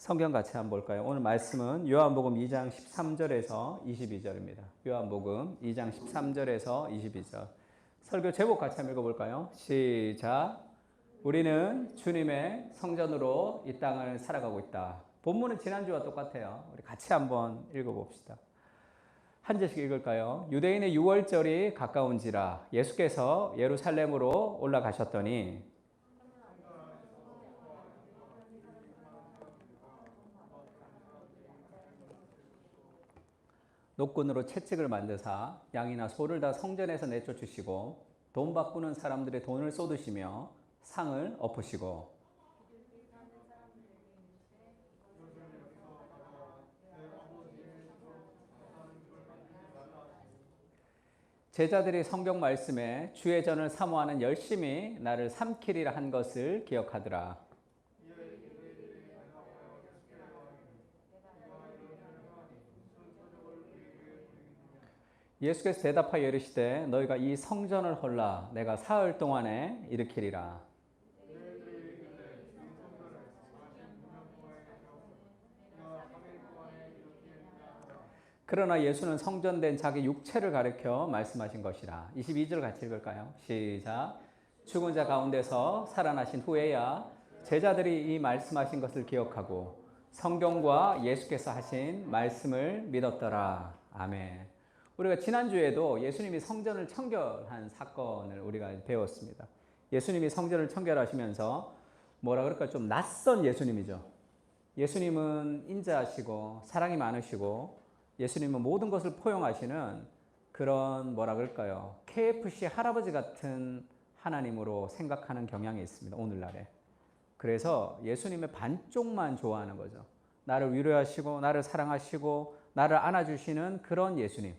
성경 같이 한번 볼까요? 오늘 말씀은 요한복음 2장 13절에서 22절입니다. 요한복음 2장 13절에서 22절. 설교 제목 같이 한번 읽어볼까요? 시작. 우리는 주님의 성전으로 이 땅을 살아가고 있다. 본문은 지난주와 똑같아요. 우리 같이 한번 읽어봅시다. 한 절씩 읽을까요? 유대인의 유월절이 가까운지라 예수께서 예루살렘으로 올라가셨더니 노끈으로 채찍을 만드사 양이나 소를 다 성전에서 내쫓으시고 돈 바꾸는 사람들의 돈을 쏟으시며 상을 엎으시고 제자들이 성경 말씀에 주의 전을 사모하는 열심히 나를 삼키리라 한 것을 기억하더라. 예수께서 대답하여 이르시되 너희가 이 성전을 헐라 내가 사흘 동안에 일으키리라. 그러나 예수는 성전된 자기 육체를 가리켜 말씀하신 것이라. 22절 같이 읽을까요? 시작. 죽은 자 가운데서 살아나신 후에야 제자들이 이 말씀하신 것을 기억하고 성경과 예수께서 하신 말씀을 믿었더라. 아멘. 우리가 지난주에도 예수님이 성전을 청결한 사건을 우리가 배웠습니다. 예수님이 성전을 청결하시면서 뭐라 그럴까 좀 낯선 예수님이죠. 예수님은 인자하시고 사랑이 많으시고 예수님은 모든 것을 포용하시는 그런 뭐라 그럴까요? KFC 할아버지 같은 하나님으로 생각하는 경향이 있습니다. 오늘날에. 그래서 예수님의 반쪽만 좋아하는 거죠. 나를 위로하시고 나를 사랑하시고 나를 안아주시는 그런 예수님.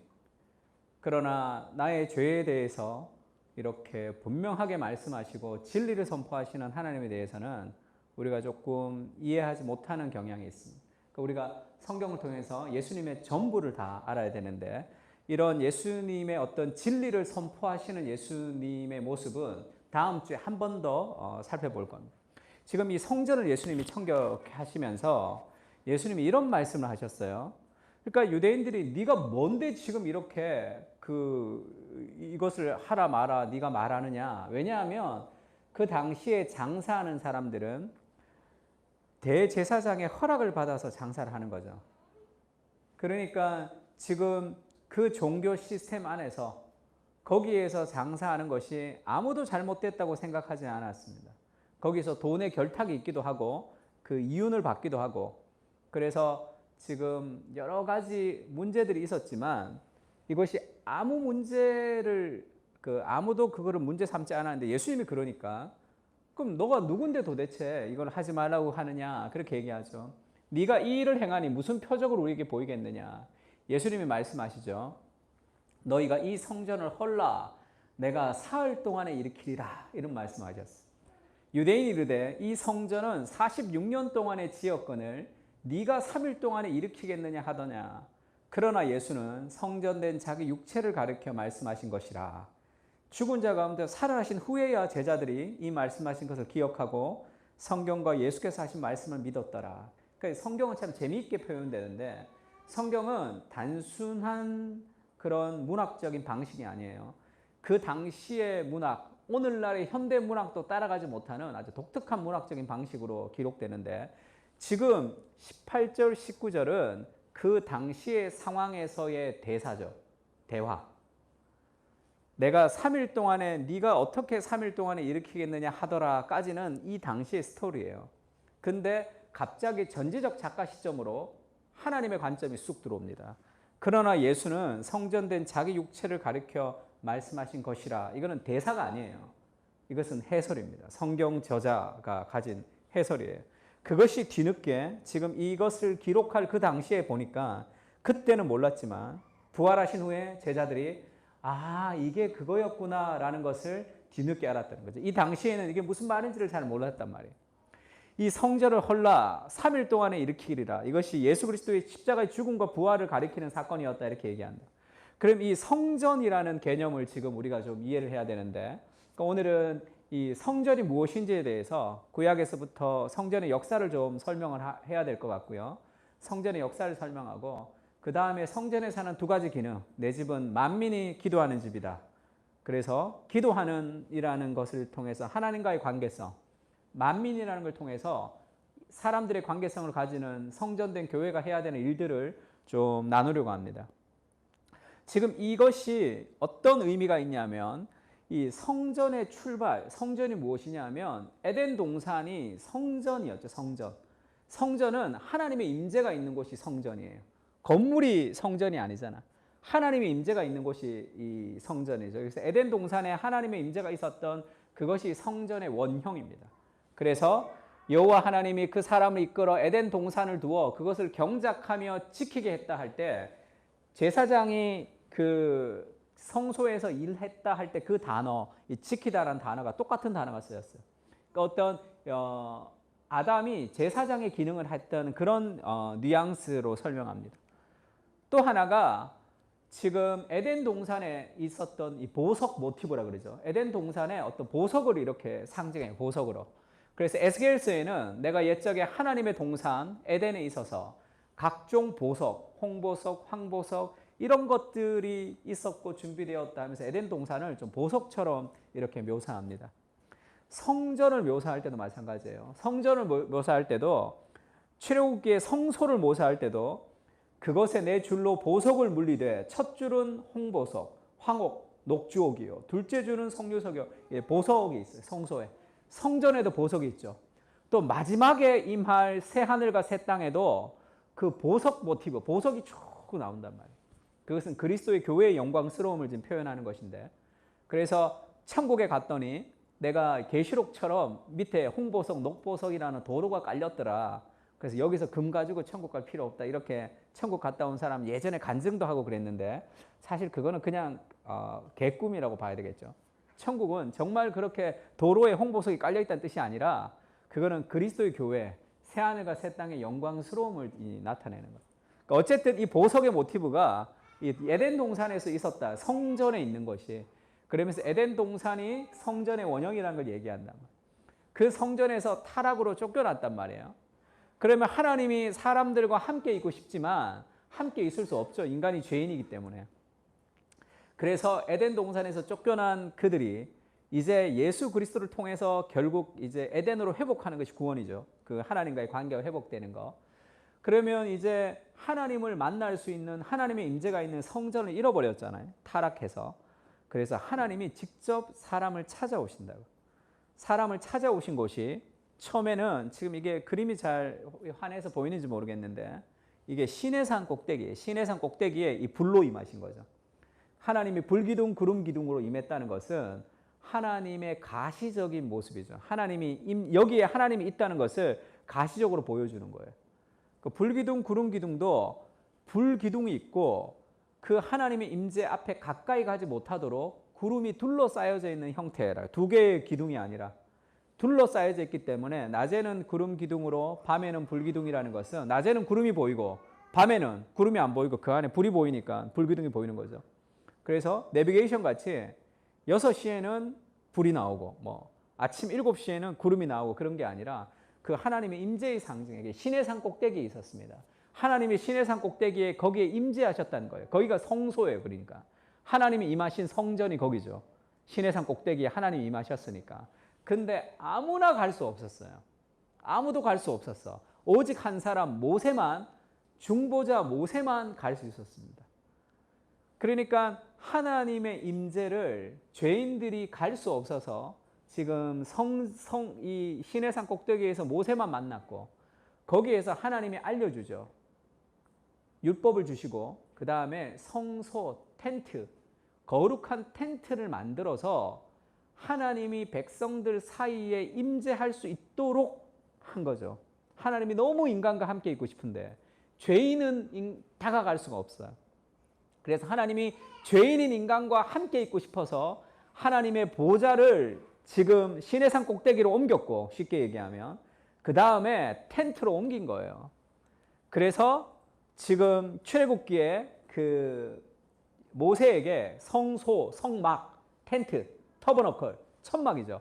그러나 나의 죄에 대해서 이렇게 분명하게 말씀하시고 진리를 선포하시는 하나님에 대해서는 우리가 조금 이해하지 못하는 경향이 있습니다. 그러니까 우리가 성경을 통해서 예수님의 전부를 다 알아야 되는데 이런 예수님의 어떤 진리를 선포하시는 예수님의 모습은 다음 주에 한 번 더 살펴볼 겁니다. 지금 이 성전을 예수님이 청결하시면서 예수님이 이런 말씀을 하셨어요. 그러니까 유대인들이 네가 뭔데 지금 이렇게 이것을 하라 마라 네가 말하느냐. 왜냐하면 그 당시에 장사하는 사람들은 대제사장의 허락을 받아서 장사를 하는 거죠. 그러니까 지금 그 종교 시스템 안에서 거기에서 장사하는 것이 아무도 잘못됐다고 생각하지 않았습니다. 거기서 돈의 결탁이 있기도 하고 그 이윤을 받기도 하고 그래서 지금 여러 가지 문제들이 있었지만 이것이 아무도 그거를 문제 삼지 않았는데 예수님이 그러니까 그럼 너가 누군데 도대체 이걸 하지 말라고 하느냐 그렇게 얘기하죠. 네가 이 일을 행하니 무슨 표적으로 우리에게 보이겠느냐. 예수님이 말씀하시죠. 너희가 이 성전을 헐라 내가 사흘 동안에 일으키리라 이런 말씀하셨어. 유대인이 이르되 이 성전은 46년 동안의 지었건을 네가 3일 동안에 일으키겠느냐 하더냐. 그러나 예수는 성전된 자기 육체를 가리켜 말씀하신 것이라. 죽은 자 가운데 살아나신 후에야 제자들이 이 말씀하신 것을 기억하고 성경과 예수께서 하신 말씀을 믿었더라. 그러니까 성경은 참 재미있게 표현되는데 성경은 단순한 그런 문학적인 방식이 아니에요. 그 당시의 문학, 오늘날의 현대 문학도 따라가지 못하는 아주 독특한 문학적인 방식으로 기록되는데 지금 18절, 19절은 그 당시의 상황에서의 대사죠. 대화. 내가 3일 동안에 네가 어떻게 3일 동안에 일으키겠느냐 하더라까지는 이 당시의 스토리예요. 근데 갑자기 전지적 작가 시점으로 하나님의 관점이 쑥 들어옵니다. 그러나 예수는 성전된 자기 육체를 가리켜 말씀하신 것이라. 이거는 대사가 아니에요. 이것은 해설입니다. 성경 저자가 가진 해설이에요. 그것이 뒤늦게 지금 이것을 기록할 그 당시에 보니까 그때는 몰랐지만 부활하신 후에 제자들이 이게 그거였구나 라는 것을 뒤늦게 알았다는 거죠. 이 당시에는 이게 무슨 말인지를 잘 몰랐단 말이에요. 이 성전을 헐라 3일 동안에 일으키리라. 이것이 예수 그리스도의 십자가의 죽음과 부활을 가리키는 사건이었다 이렇게 얘기한다. 그럼 이 성전이라는 개념을 지금 우리가 좀 이해를 해야 되는데 그러니까 오늘은 이 성전이 무엇인지에 대해서 구약에서부터 성전의 역사를 좀 설명을 해야 될 것 같고요. 성전의 역사를 설명하고 그 다음에 성전에 사는 두 가지 기능. 내 집은 만민이 기도하는 집이다. 그래서 기도하는 이라는 것을 통해서 하나님과의 관계성, 만민이라는 걸 통해서 사람들의 관계성을 가지는 성전된 교회가 해야 되는 일들을 좀 나누려고 합니다. 지금 이것이 어떤 의미가 있냐면 이 성전의 출발, 성전이 무엇이냐면 에덴 동산이 성전이었죠. 성전은 하나님의 임재가 있는 곳이 성전이에요. 건물이 성전이 아니잖아. 하나님의 임재가 있는 곳이 이 성전이죠. 그래서 에덴 동산에 하나님의 임재가 있었던 그것이 성전의 원형입니다. 그래서 여호와 하나님이 그 사람을 이끌어 에덴 동산을 두어 그것을 경작하며 지키게 했다 할 때 제사장이 그 성소에서 일했다 할 때 그 단어, 이 지키다라는 단어가 똑같은 단어가 쓰였어요. 그러니까 어떤 아담이 제사장의 기능을 했던 그런 뉘앙스로 설명합니다. 또 하나가 지금 에덴 동산에 있었던 이 보석 모티브라 그러죠. 에덴 동산에 어떤 보석을 이렇게 상징해요. 보석으로. 그래서 에스겔서에는 내가 옛적에 하나님의 동산 에덴에 있어서 각종 보석, 홍보석, 황보석 이런 것들이 있었고 준비되었다 하면서 에덴 동산을 좀 보석처럼 이렇게 묘사합니다. 성전을 묘사할 때도 마찬가지예요. 성전을 묘사할 때도 출애굽기의 성소를 묘사할 때도 그것에 네 줄로 보석을 물리되 첫 줄은 홍보석, 황옥, 녹주옥이요. 둘째 줄은 석류석이요. 보석이 있어요. 성소에. 성전에도 보석이 있죠. 또 마지막에 임할 새 하늘과 새 땅에도 그 보석 모티브, 보석이 쭉 나온단 말이에요. 그것은 그리스도의 교회의 영광스러움을 지금 표현하는 것인데, 그래서 천국에 갔더니 내가 계시록처럼 밑에 홍보석, 녹보석이라는 도로가 깔렸더라. 그래서 여기서 금 가지고 천국 갈 필요 없다. 이렇게 천국 갔다 온 사람 예전에 간증도 하고 그랬는데 사실 그거는 그냥 개꿈이라고 봐야 되겠죠. 천국은 정말 그렇게 도로에 홍보석이 깔려있다는 뜻이 아니라 그거는 그리스도의 교회, 새하늘과 새 땅의 영광스러움을 나타내는 거예요. 그러니까 어쨌든 이 보석의 모티브가 이 에덴 동산에서 있었다. 성전에 있는 것이. 그러면서 에덴 동산이 성전의 원형이라는 걸 얘기한단 말이에요. 그 성전에서 타락으로 쫓겨났단 말이에요. 그러면 하나님이 사람들과 함께 있고 싶지만 함께 있을 수 없죠. 인간이 죄인이기 때문에. 그래서 에덴 동산에서 쫓겨난 그들이 이제 예수 그리스도를 통해서 결국 이제 에덴으로 회복하는 것이 구원이죠. 그 하나님과의 관계가 회복되는 거. 그러면 이제 하나님을 만날 수 있는 하나님의 임재가 있는 성전을 잃어버렸잖아요. 타락해서. 그래서 하나님이 직접 사람을 찾아오신다고. 사람을 찾아오신 곳이 처음에는 지금 이게 그림이 잘 환해서 보이는지 모르겠는데 이게 시내산 꼭대기예요. 시내산 꼭대기에 이 불로 임하신 거죠. 하나님이 불기둥 구름기둥으로 임했다는 것은 하나님의 가시적인 모습이죠. 하나님이 여기에 하나님이 있다는 것을 가시적으로 보여주는 거예요. 그 불기둥 구름기둥도 불기둥이 있고 그 하나님의 임재 앞에 가까이 가지 못하도록 구름이 둘러싸여져 있는 형태라. 두 개의 기둥이 아니라 둘러싸여져 있기 때문에 낮에는 구름 기둥으로 밤에는 불기둥이라는 것은 낮에는 구름이 보이고 밤에는 구름이 안 보이고 그 안에 불이 보이니까 불기둥이 보이는 거죠. 그래서 내비게이션 같이 6시에는 불이 나오고 뭐 아침 7시에는 구름이 나오고 그런 게 아니라 그 하나님의 임재의 상징에게 시내산 꼭대기에 있었습니다. 하나님이 시내산 꼭대기에 거기에 임재하셨다는 거예요. 거기가 성소예요. 그러니까 하나님이 임하신 성전이 거기죠. 시내산 꼭대기에 하나님이 임하셨으니까. 근데 아무나 갈 수 없었어요. 아무도 갈 수 없었어. 오직 한 사람 모세만, 중보자 모세만 갈 수 있었습니다. 그러니까 하나님의 임재를 죄인들이 갈 수 없어서 지금 이 시내산 꼭대기에서 모세만 만났고 거기에서 하나님이 알려주죠. 율법을 주시고 그 다음에 성소, 텐트, 거룩한 텐트를 만들어서 하나님이 백성들 사이에 임재할 수 있도록 한 거죠. 하나님이 너무 인간과 함께 있고 싶은데 죄인은 다가갈 수가 없어요. 그래서 하나님이 죄인인 인간과 함께 있고 싶어서 하나님의 보좌를 지금 시내산 꼭대기로 옮겼고 쉽게 얘기하면 그 다음에 텐트로 옮긴 거예요. 그래서 지금 출애굽기에 그 모세에게 성소, 성막, 텐트, 터버너클, 천막이죠.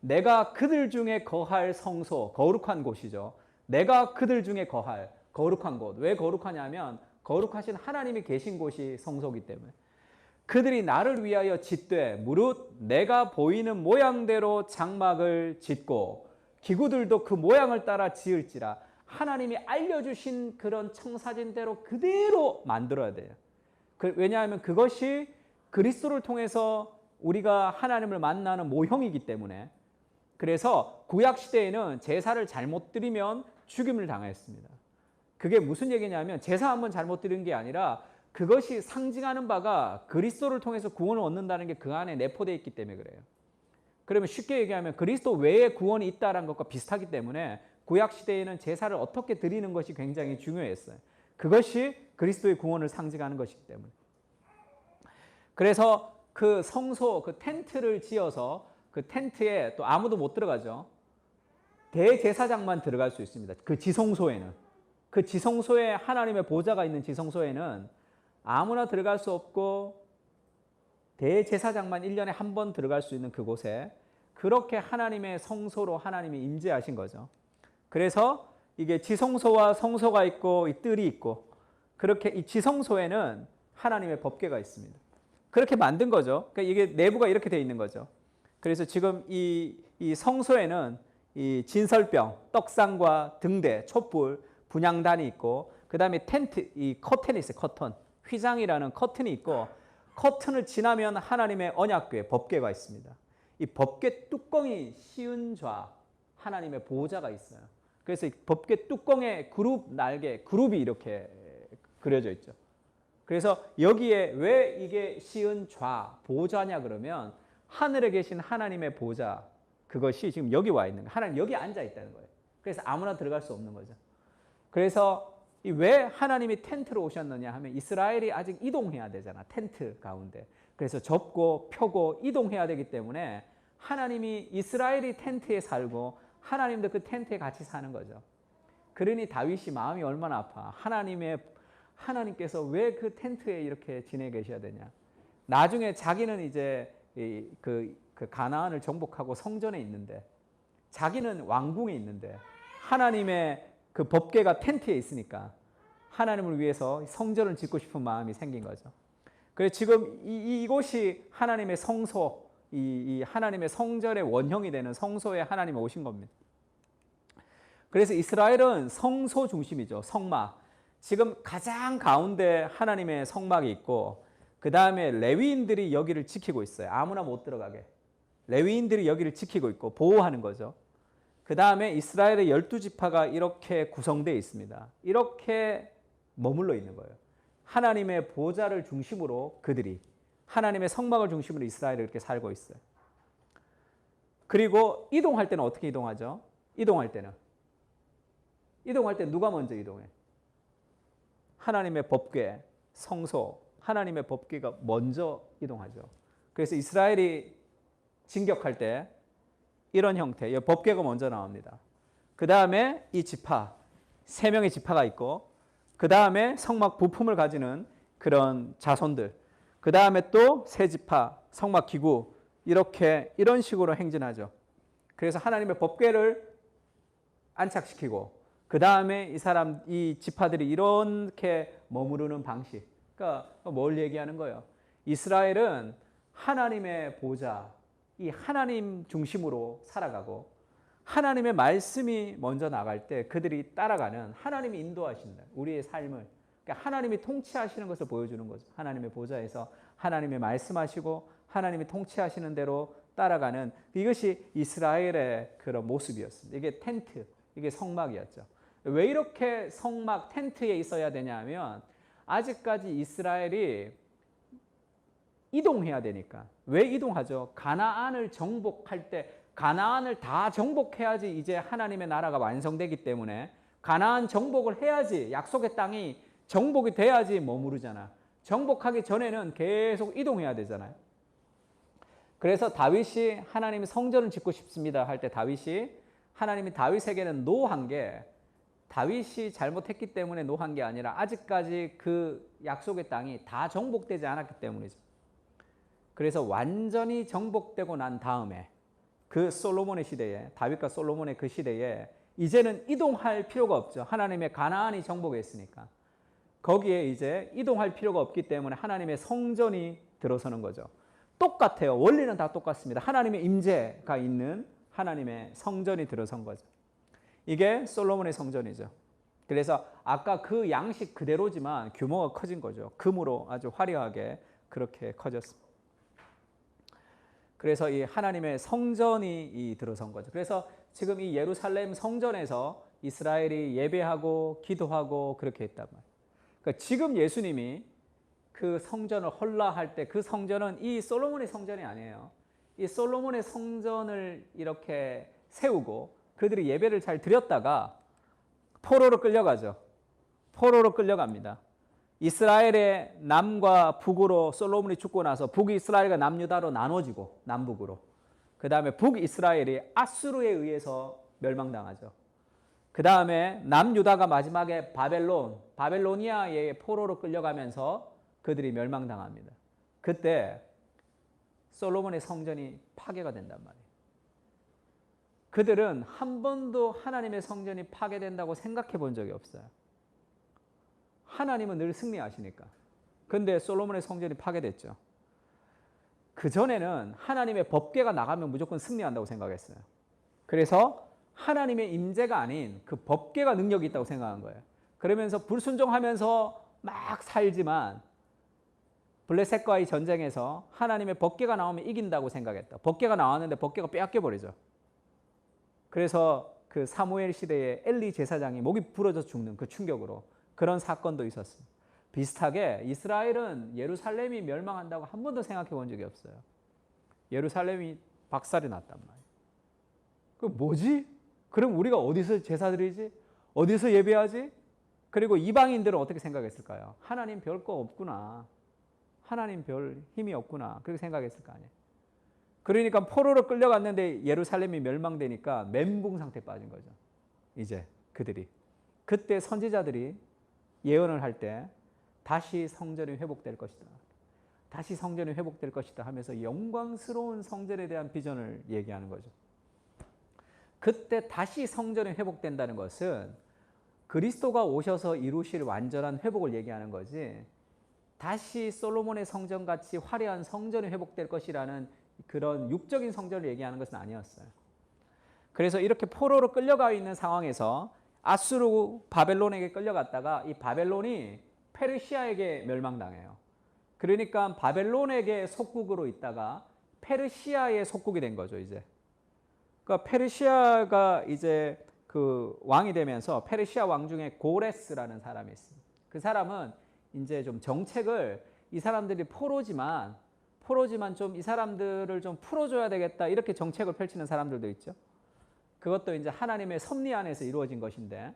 내가 그들 중에 거할 성소, 거룩한 곳이죠. 내가 그들 중에 거할 거룩한 곳. 왜 거룩하냐면 거룩하신 하나님이 계신 곳이 성소이기 때문에. 그들이 나를 위하여 짓되 무릇 내가 보이는 모양대로 장막을 짓고 기구들도 그 모양을 따라 지을지라. 하나님이 알려주신 그런 청사진대로 그대로 만들어야 돼요. 왜냐하면 그것이 그리스도를 통해서 우리가 하나님을 만나는 모형이기 때문에. 그래서 구약시대에는 제사를 잘못 드리면 죽임을 당했습니다. 그게 무슨 얘기냐면 제사 한번 잘못 드린 게 아니라 그것이 상징하는 바가 그리스도를 통해서 구원을 얻는다는 게 그 안에 내포되어 있기 때문에 그래요. 그러면 쉽게 얘기하면 그리스도 외에 구원이 있다는 것과 비슷하기 때문에 구약시대에는 제사를 어떻게 드리는 것이 굉장히 중요했어요. 그것이 그리스도의 구원을 상징하는 것이기 때문에. 그래서 그 성소, 그 텐트를 지어서 그 텐트에 또 아무도 못 들어가죠. 대제사장만 들어갈 수 있습니다. 그 지성소에는. 그 지성소에 하나님의 보좌가 있는 지성소에는 아무나 들어갈 수 없고 대제사장만 1년에 한 번 들어갈 수 있는 그곳에 그렇게 하나님의 성소로 하나님이 임재하신 거죠. 그래서 이게 지성소와 성소가 있고 이 뜰이 있고 그렇게 이 지성소에는 하나님의 법궤가 있습니다. 그렇게 만든 거죠. 그러니까 이게 내부가 이렇게 되어 있는 거죠. 그래서 지금 이 성소에는 이 진설병, 떡상과 등대, 촛불, 분향단이 있고 그 다음에 텐트, 이 커튼이 있어요. 커튼. 휘장이라는 커튼이 있고 커튼을 지나면 하나님의 언약궤, 법궤가 있습니다. 이 법궤 뚜껑이 씌운 좌 하나님의 보호자가 있어요. 그래서 이 법궤 뚜껑에 그룹 날개, 그룹이 이렇게 그려져 있죠. 그래서 여기에 왜 이게 씌은 좌, 보좌냐 그러면 하늘에 계신 하나님의 보좌 그것이 지금 여기 와 있는 거예요. 하나님 여기 앉아 있다는 거예요. 그래서 아무나 들어갈 수 없는 거죠. 그래서 왜 하나님이 텐트로 오셨느냐 하면 이스라엘이 아직 이동해야 되잖아. 텐트 가운데. 그래서 접고 펴고 이동해야 되기 때문에 하나님이 이스라엘이 텐트에 살고 하나님도 그 텐트에 같이 사는 거죠. 그러니 다윗이 마음이 얼마나 아파. 하나님께서 왜 그 텐트에 이렇게 지내 계셔야 되냐. 나중에 자기는 이제 그 가나안을 정복하고 성전에 있는데 자기는 왕궁에 있는데 하나님의 그 법궤가 텐트에 있으니까 하나님을 위해서 성전을 짓고 싶은 마음이 생긴 거죠. 그래서 지금 이곳이 하나님의 성소, 이 하나님의 성전의 원형이 되는 성소에 하나님이 오신 겁니다. 그래서 이스라엘은 성소 중심이죠. 성막. 지금 가장 가운데 하나님의 성막이 있고 그 다음에 레위인들이 여기를 지키고 있어요. 아무나 못 들어가게. 레위인들이 여기를 지키고 있고 보호하는 거죠. 그 다음에 이스라엘의 12지파가 이렇게 구성되어 있습니다. 이렇게 머물러 있는 거예요. 하나님의 보좌를 중심으로 그들이 하나님의 성막을 중심으로 이스라엘을 이렇게 살고 있어요. 그리고 이동할 때는 어떻게 이동하죠? 이동할 때 누가 먼저 이동해? 하나님의 법궤, 성소, 하나님의 법궤가 먼저 이동하죠. 그래서 이스라엘이 진격할 때 이런 형태, 법궤가 먼저 나옵니다. 그 다음에 이 지파, 3명의 지파가 있고 그 다음에 성막 부품을 가지는 그런 자손들, 그 다음에 또 세 지파, 성막 기구 이런 식으로 행진하죠. 그래서 하나님의 법궤를 안착시키고 그 다음에 이 지파들이 이렇게 머무르는 방식. 그러니까 뭘 얘기하는 거예요? 이스라엘은 하나님의 보좌, 이 하나님 중심으로 살아가고 하나님의 말씀이 먼저 나갈 때 그들이 따라가는 하나님이 인도하신다. 우리의 삶을. 그러니까 하나님이 통치하시는 것을 보여주는 거죠. 하나님의 보좌에서 하나님의 말씀하시고 하나님이 통치하시는 대로 따라가는 이것이 이스라엘의 그런 모습이었습니다. 이게 텐트, 이게 성막이었죠. 왜 이렇게 성막 텐트에 있어야 되냐 하면 아직까지 이스라엘이 이동해야 되니까. 왜 이동하죠? 가나안을 정복할 때 가나안을 다 정복해야지 이제 하나님의 나라가 완성되기 때문에 가나안 정복을 해야지 약속의 땅이 정복이 돼야지 머무르잖아. 정복하기 전에는 계속 이동해야 되잖아요. 그래서 다윗이 하나님이 성전을 짓고 싶습니다 할 때 하나님이 다윗에게는 노한 게 다윗이 잘못했기 때문에 노한 게 아니라 아직까지 그 약속의 땅이 다 정복되지 않았기 때문이죠. 그래서 완전히 정복되고 난 다음에 그 솔로몬의 시대에, 다윗과 솔로몬의 그 시대에 이제는 이동할 필요가 없죠. 하나님의 가나안이 정복했으니까. 거기에 이제 이동할 필요가 없기 때문에 하나님의 성전이 들어서는 거죠. 똑같아요. 원리는 다 똑같습니다. 하나님의 임재가 있는 하나님의 성전이 들어선 거죠. 이게 솔로몬의 성전이죠. 그래서 아까 그 양식 그대로지만 규모가 커진 거죠. 금으로 아주 화려하게 그렇게 커졌습니다. 그래서 이 하나님의 성전이 들어선 거죠. 그래서 지금 이 예루살렘 성전에서 이스라엘이 예배하고 기도하고 그렇게 했단 말이에요. 그러니까 지금 예수님이 그 성전을 헐라할 때 그 성전은 이 솔로몬의 성전이 아니에요. 이 솔로몬의 성전을 이렇게 세우고 그들이 예배를 잘 드렸다가 포로로 끌려가죠. 포로로 끌려갑니다. 이스라엘의 남과 북으로 솔로몬이 죽고 나서 북이스라엘과 남유다로 나눠지고 남북으로. 그 다음에 북이스라엘이 아수르에 의해서 멸망당하죠. 그 다음에 남유다가 마지막에 바벨로니아의 포로로 끌려가면서 그들이 멸망당합니다. 그때 솔로몬의 성전이 파괴가 된단 말이에요. 그들은 한 번도 하나님의 성전이 파괴된다고 생각해 본 적이 없어요. 하나님은 늘 승리하시니까. 근데 솔로몬의 성전이 파괴됐죠. 그전에는 하나님의 법궤가 나가면 무조건 승리한다고 생각했어요. 그래서 하나님의 임재가 아닌 그 법궤가 능력이 있다고 생각한 거예요. 그러면서 불순종하면서 막 살지만 블레셋과의 전쟁에서 하나님의 법궤가 나오면 이긴다고 생각했다. 법궤가 나왔는데 법궤가 빼앗겨버리죠. 그래서 그 사무엘 시대에 엘리 제사장이 목이 부러져 죽는 그 충격으로 그런 사건도 있었습니다. 비슷하게 이스라엘은 예루살렘이 멸망한다고 한 번도 생각해 본 적이 없어요. 예루살렘이 박살이 났단 말이에요. 그 뭐지? 그럼 우리가 어디서 제사 드리지? 어디서 예배하지? 그리고 이방인들은 어떻게 생각했을까요? 하나님 별 거 없구나. 하나님 별 힘이 없구나. 그렇게 생각했을 거 아니에요. 그러니까 포로로 끌려갔는데 예루살렘이 멸망되니까 멘붕 상태에 빠진 거죠. 이제 그들이. 그때 선지자들이 예언을 할 때 다시 성전이 회복될 것이다. 다시 성전이 회복될 것이다 하면서 영광스러운 성전에 대한 비전을 얘기하는 거죠. 그때 다시 성전이 회복된다는 것은 그리스도가 오셔서 이루실 완전한 회복을 얘기하는 거지, 다시 솔로몬의 성전같이 화려한 성전이 회복될 것이라는 그런 육적인 성전을 얘기하는 것은 아니었어요. 그래서 이렇게 포로로 끌려가 있는 상황에서 아수르 바벨론에게 끌려갔다가 이 바벨론이 페르시아에게 멸망당해요. 그러니까 바벨론에게 속국으로 있다가 페르시아의 속국이 된 거죠, 이제. 그러니까 페르시아가 이제 그 왕이 되면서 페르시아 왕 중에 고레스라는 사람이 있습니다. 그 사람은 이제 좀 정책을, 이 사람들이 포로지만 좀 이 사람들을 좀 풀어줘야 되겠다, 이렇게 정책을 펼치는 사람들도 있죠. 그것도 이제 하나님의 섭리 안에서 이루어진 것인데,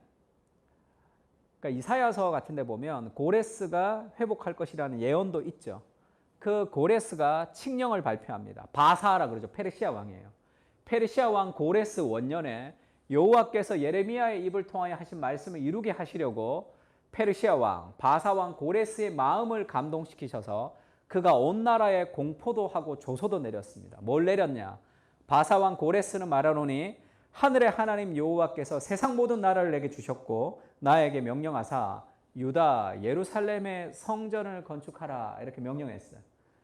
그러니까 이사야서 같은 데 보면 고레스가 회복할 것이라는 예언도 있죠. 그 고레스가 칙령을 발표합니다. 바사라 그러죠. 페르시아 왕이에요. 페르시아 왕 고레스 원년에 여호와께서 예레미야의 입을 통하여 하신 말씀을 이루게 하시려고 페르시아 왕 바사 왕 고레스의 마음을 감동시키셔서 그가 온 나라에 공포도 하고 조소도 내렸습니다. 뭘 내렸냐? 바사 왕 고레스는 말하노니 하늘의 하나님 여호와께서 세상 모든 나라를 내게 주셨고 나에게 명령하사 유다 예루살렘의 성전을 건축하라, 이렇게 명령했어요.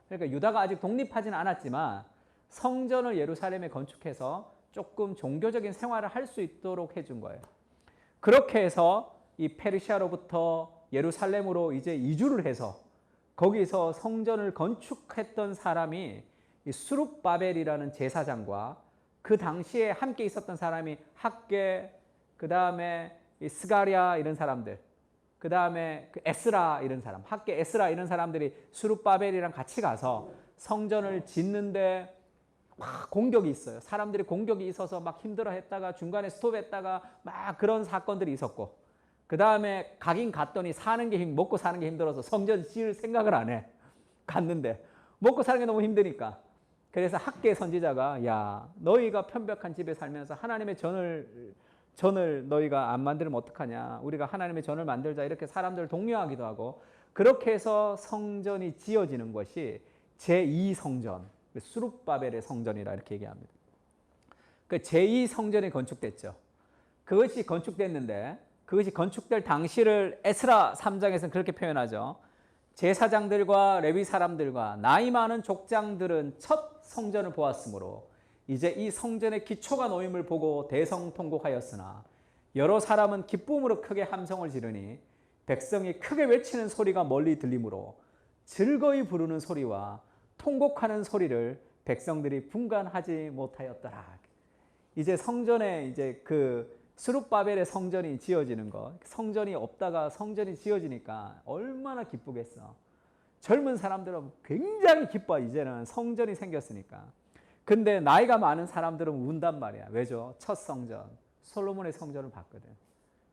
그러니까 유다가 아직 독립하지는 않았지만 성전을 예루살렘에 건축해서 조금 종교적인 생활을 할 수 있도록 해준 거예요. 그렇게 해서 이 페르시아로부터 예루살렘으로 이제 이주를 해서 거기서 성전을 건축했던 사람이 이 수룹바벨이라는 제사장과 그 당시에 함께 있었던 사람이 학계, 그 다음에 스가랴 이런 사람들, 그 다음에 에스라 이런 사람, 학계 에스라 이런 사람들이 수룹바벨이랑 같이 가서 성전을 짓는데 막 공격이 있어요. 사람들이 공격이 있어서 막 힘들어했다가 중간에 스톱했다가 막 그런 사건들이 있었고, 그 다음에 가긴 갔더니 먹고 사는 게 힘들어서 성전 지을 생각을 안 해. 갔는데 먹고 사는 게 너무 힘드니까. 그래서 학계 선지자가, 야, 너희가 편벽한 집에 살면서 하나님의 전을 너희가 안 만들면 어떡하냐. 우리가 하나님의 전을 만들자, 이렇게 사람들을 독려하기도 하고, 그렇게 해서 성전이 지어지는 것이 제2성전, 수룹바벨의 성전이라 이렇게 얘기합니다. 그 제2 성전이 건축됐죠. 그것이 건축됐는데 그것이 건축될 당시를 에스라 3장에서는 그렇게 표현하죠. 제사장들과 레위 사람들과 나이 많은 족장들은 첫 성전을 보았으므로 이제 이 성전의 기초가 놓임을 보고 대성통곡하였으나 여러 사람은 기쁨으로 크게 함성을 지르니 백성이 크게 외치는 소리가 멀리 들리므로 즐거이 부르는 소리와 통곡하는 소리를 백성들이 분간하지 못하였더라. 이제 성전에 이제 그 스룹바벨의 성전이 지어지는 거, 성전이 없다가 성전이 지어지니까 얼마나 기쁘겠어. 젊은 사람들은 굉장히 기뻐. 이제는 성전이 생겼으니까. 근데 나이가 많은 사람들은 운단 말이야. 왜죠? 첫 성전, 솔로몬의 성전을 봤거든.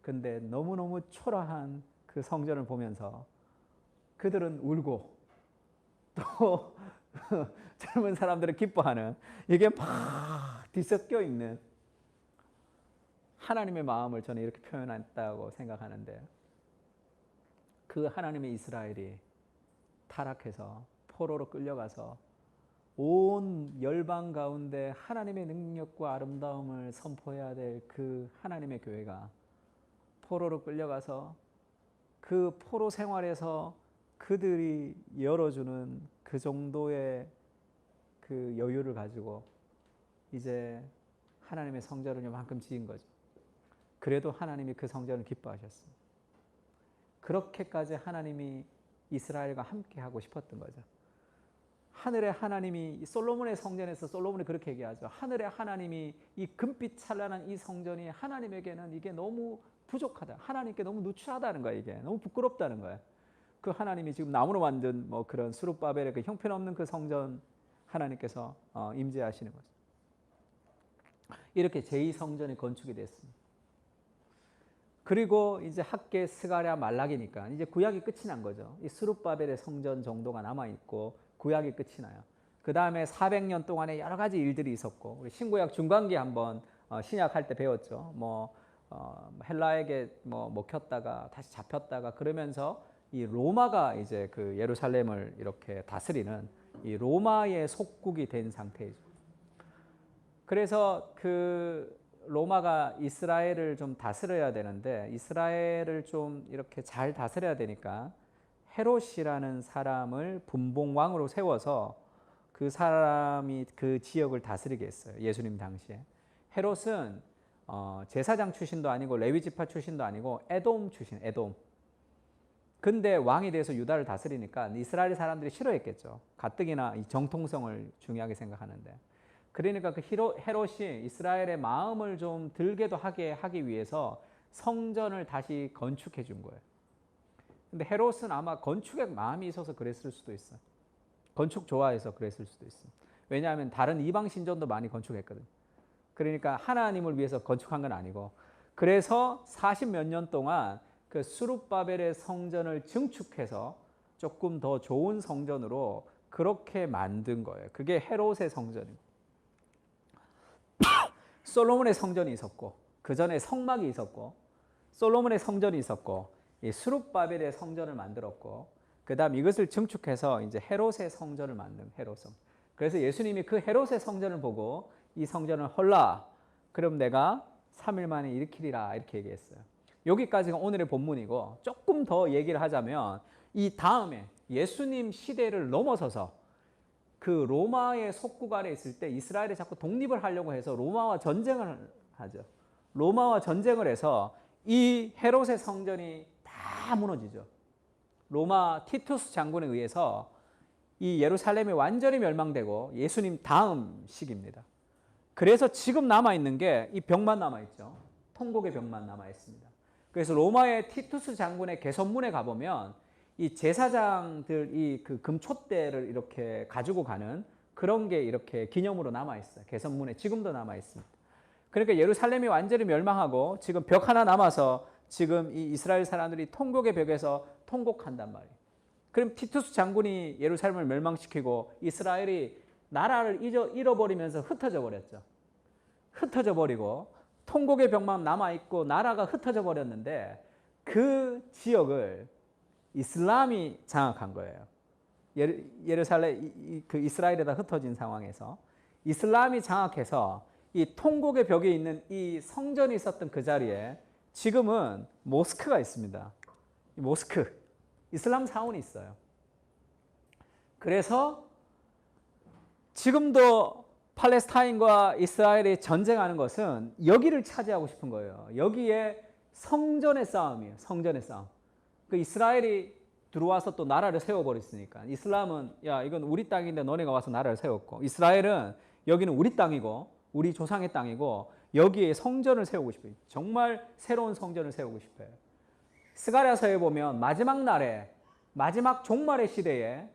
근데 너무너무 초라한 그 성전을 보면서 그들은 울고 또 젊은 사람들은 기뻐하는, 이게 막 뒤섞여 있는 하나님의 마음을 저는 이렇게 표현했다고 생각하는데, 그 하나님의 이스라엘이 타락해서 포로로 끌려가서 온 열방 가운데 하나님의 능력과 아름다움을 선포해야 될 그 하나님의 교회가 포로로 끌려가서 그 포로 생활에서 그들이 열어주는 그 정도의 그 여유를 가지고 이제 하나님의 성전을 요만큼 지은 거죠. 그래도 하나님이 그 성전을 기뻐하셨습니다. 그렇게까지 하나님이 이스라엘과 함께 하고 싶었던 거죠. 하늘의 하나님이, 솔로몬의 성전에서 솔로몬이 그렇게 얘기하죠. 하늘의 하나님이 이 금빛 찬란한 이 성전이 하나님에게는 이게 너무 부족하다. 하나님께 너무 누추하다는 거야. 이게 너무 부끄럽다는 거야. 그 하나님이 지금 나무로 만든 뭐 그런 스룹바벨의 그 형편없는 그 성전 하나님께서 임재하시는 거죠. 이렇게 제2성전이 건축이 됐습니다. 그리고 이제 학계, 스가랴, 말라기니까 이제 구약이 끝이 난 거죠. 이 스룹바벨의 성전 정도가 남아있고 구약이 끝이 나요. 그 다음에 400년 동안에 여러 가지 일들이 있었고, 우리 신구약 중간기에 한번 신약할 때 배웠죠. 헬라에게 먹혔다가 다시 잡혔다가 그러면서 이 로마가 이제 그 예루살렘을 이렇게 다스리는 이 로마의 속국이 된 상태이죠. 그래서 그 로마가 이스라엘을 좀 다스려야 되는데, 이스라엘을 좀 이렇게 잘 다스려야 되니까 헤롯이라는 사람을 분봉왕으로 세워서 그 사람이 그 지역을 다스리게 했어요. 예수님 당시에. 헤롯은 제사장 출신도 아니고 레위 지파 출신도 아니고 에돔 출신, 에돔. 근데 왕이 돼서 유다를 다스리니까 이스라엘 사람들이 싫어했겠죠. 가뜩이나 이 정통성을 중요하게 생각하는데. 그러니까 그 헤롯이 이스라엘의 마음을 좀 들게도 하기 위해서 성전을 다시 건축해 준 거예요. 근데 헤롯은 아마 건축에 마음이 있어서 그랬을 수도 있어요. 건축 좋아해서 그랬을 수도 있어요. 왜냐하면 다른 이방 신전도 많이 건축했거든요. 그러니까 하나님을 위해서 건축한 건 아니고, 그래서 40몇 년 동안 그 스룹바벨의 성전을 증축해서 조금 더 좋은 성전으로 그렇게 만든 거예요. 그게 헤롯의 성전입니다. 솔로몬의 성전이 있었고, 그 전에 성막이 있었고, 솔로몬의 성전이 있었고, 이 스룹바벨의 성전을 만들었고, 그 다음 이것을 증축해서 이제 헤롯의 성전을 만든 헤롯성. 그래서 예수님이 그 헤롯의 성전을 보고 이 성전을 헐라, 그럼 내가 3일 만에 일으키리라, 이렇게 얘기했어요. 여기까지가 오늘의 본문이고, 조금 더 얘기를 하자면 이 다음에 예수님 시대를 넘어서서 그 로마의 속국 아래 있을 때 이스라엘이 자꾸 독립을 하려고 해서 로마와 전쟁을 하죠. 로마와 전쟁을 해서 이 헤롯의 성전이 다 무너지죠. 로마 티투스 장군에 의해서 이 예루살렘이 완전히 멸망되고 예수님 다음 시기입니다. 그래서 지금 남아있는 게 이 벽만 남아있죠. 통곡의 벽만 남아있습니다. 그래서 로마의 티투스 장군의 개선문에 가보면 이 제사장들 그 금촛대를 이렇게 가지고 가는 그런 게 이렇게 기념으로 남아있어요. 개선문에 지금도 남아있습니다. 그러니까 예루살렘이 완전히 멸망하고 지금 벽 하나 남아서 지금 이 이스라엘 사람들이 통곡의 벽에서 통곡한단 말이에요. 그럼 티투스 장군이 예루살렘을 멸망시키고 이스라엘이 나라를 잃어버리면서 흩어져 버렸죠. 흩어져 버리고 통곡의 벽만 남아있고 나라가 흩어져 버렸는데 그 지역을 이슬람이 장악한 거예요. 예루살렘, 그 이스라엘에다 흩어진 상황에서 이슬람이 장악해서 이 통곡의 벽에 있는 이 성전이 있었던 그 자리에 지금은 모스크가 있습니다. 이 모스크, 이슬람 사원이 있어요. 그래서 지금도 팔레스타인과 이스라엘이 전쟁하는 것은 여기를 차지하고 싶은 거예요. 여기에 성전의 싸움이에요. 성전의 싸움. 그 이스라엘이 들어와서 또 나라를 세워버렸으니까. 이슬람은 야 이건 우리 땅인데 너네가 와서 나라를 세웠고, 이스라엘은 여기는 우리 땅이고 우리 조상의 땅이고 여기에 성전을 세우고 싶어요. 정말 새로운 성전을 세우고 싶어요. 스가랴서에 보면 마지막 날에, 마지막 종말의 시대에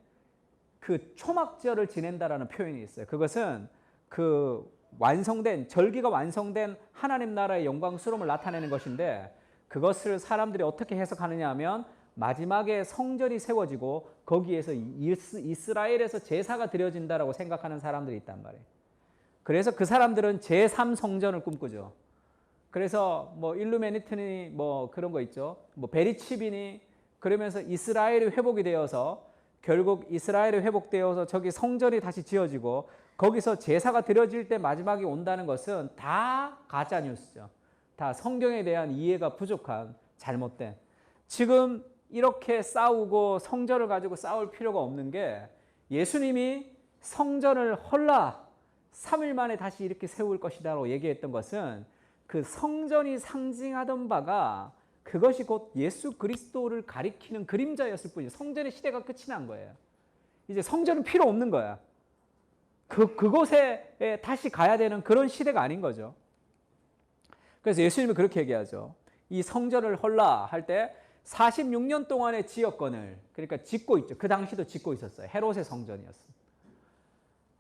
그 초막절을 지낸다라는 표현이 있어요. 그것은 그 완성된, 절기가 완성된 하나님 나라의 영광스러움을 나타내는 것인데, 그것을 사람들이 어떻게 해석하느냐 하면 마지막에 성전이 세워지고 거기에서 이스라엘에서 제사가 드려진다라고 생각하는 사람들이 있단 말이에요. 그래서 그 사람들은 제3성전을 꿈꾸죠. 그래서 뭐 일루미니트니 뭐 그런 거 있죠. 뭐 베리칩이니, 그러면서 이스라엘이 회복이 되어서 결국 이스라엘이 회복되어서 저기 성전이 다시 지어지고 거기서 제사가 드려질 때 마지막에 온다는 것은 다 가짜 뉴스죠. 다 성경에 대한 이해가 부족한, 잘못된. 지금 이렇게 싸우고 성전을 가지고 싸울 필요가 없는 게, 예수님이 성전을 헐라 3일 만에 다시 이렇게 세울 것이다라고 얘기했던 것은 그 성전이 상징하던 바가 그것이 곧 예수 그리스도를 가리키는 그림자였을 뿐이에요. 성전의 시대가 끝이 난 거예요. 이제 성전은 필요 없는 거야. 그곳에 다시 가야 되는 그런 시대가 아닌 거죠. 그래서 예수님은 그렇게 얘기하죠. 이 성전을 헐라 할 때 46년 동안의 지역권을, 그러니까 짓고 있죠. 그 당시도 짓고 있었어요. 헤롯의 성전이었어요.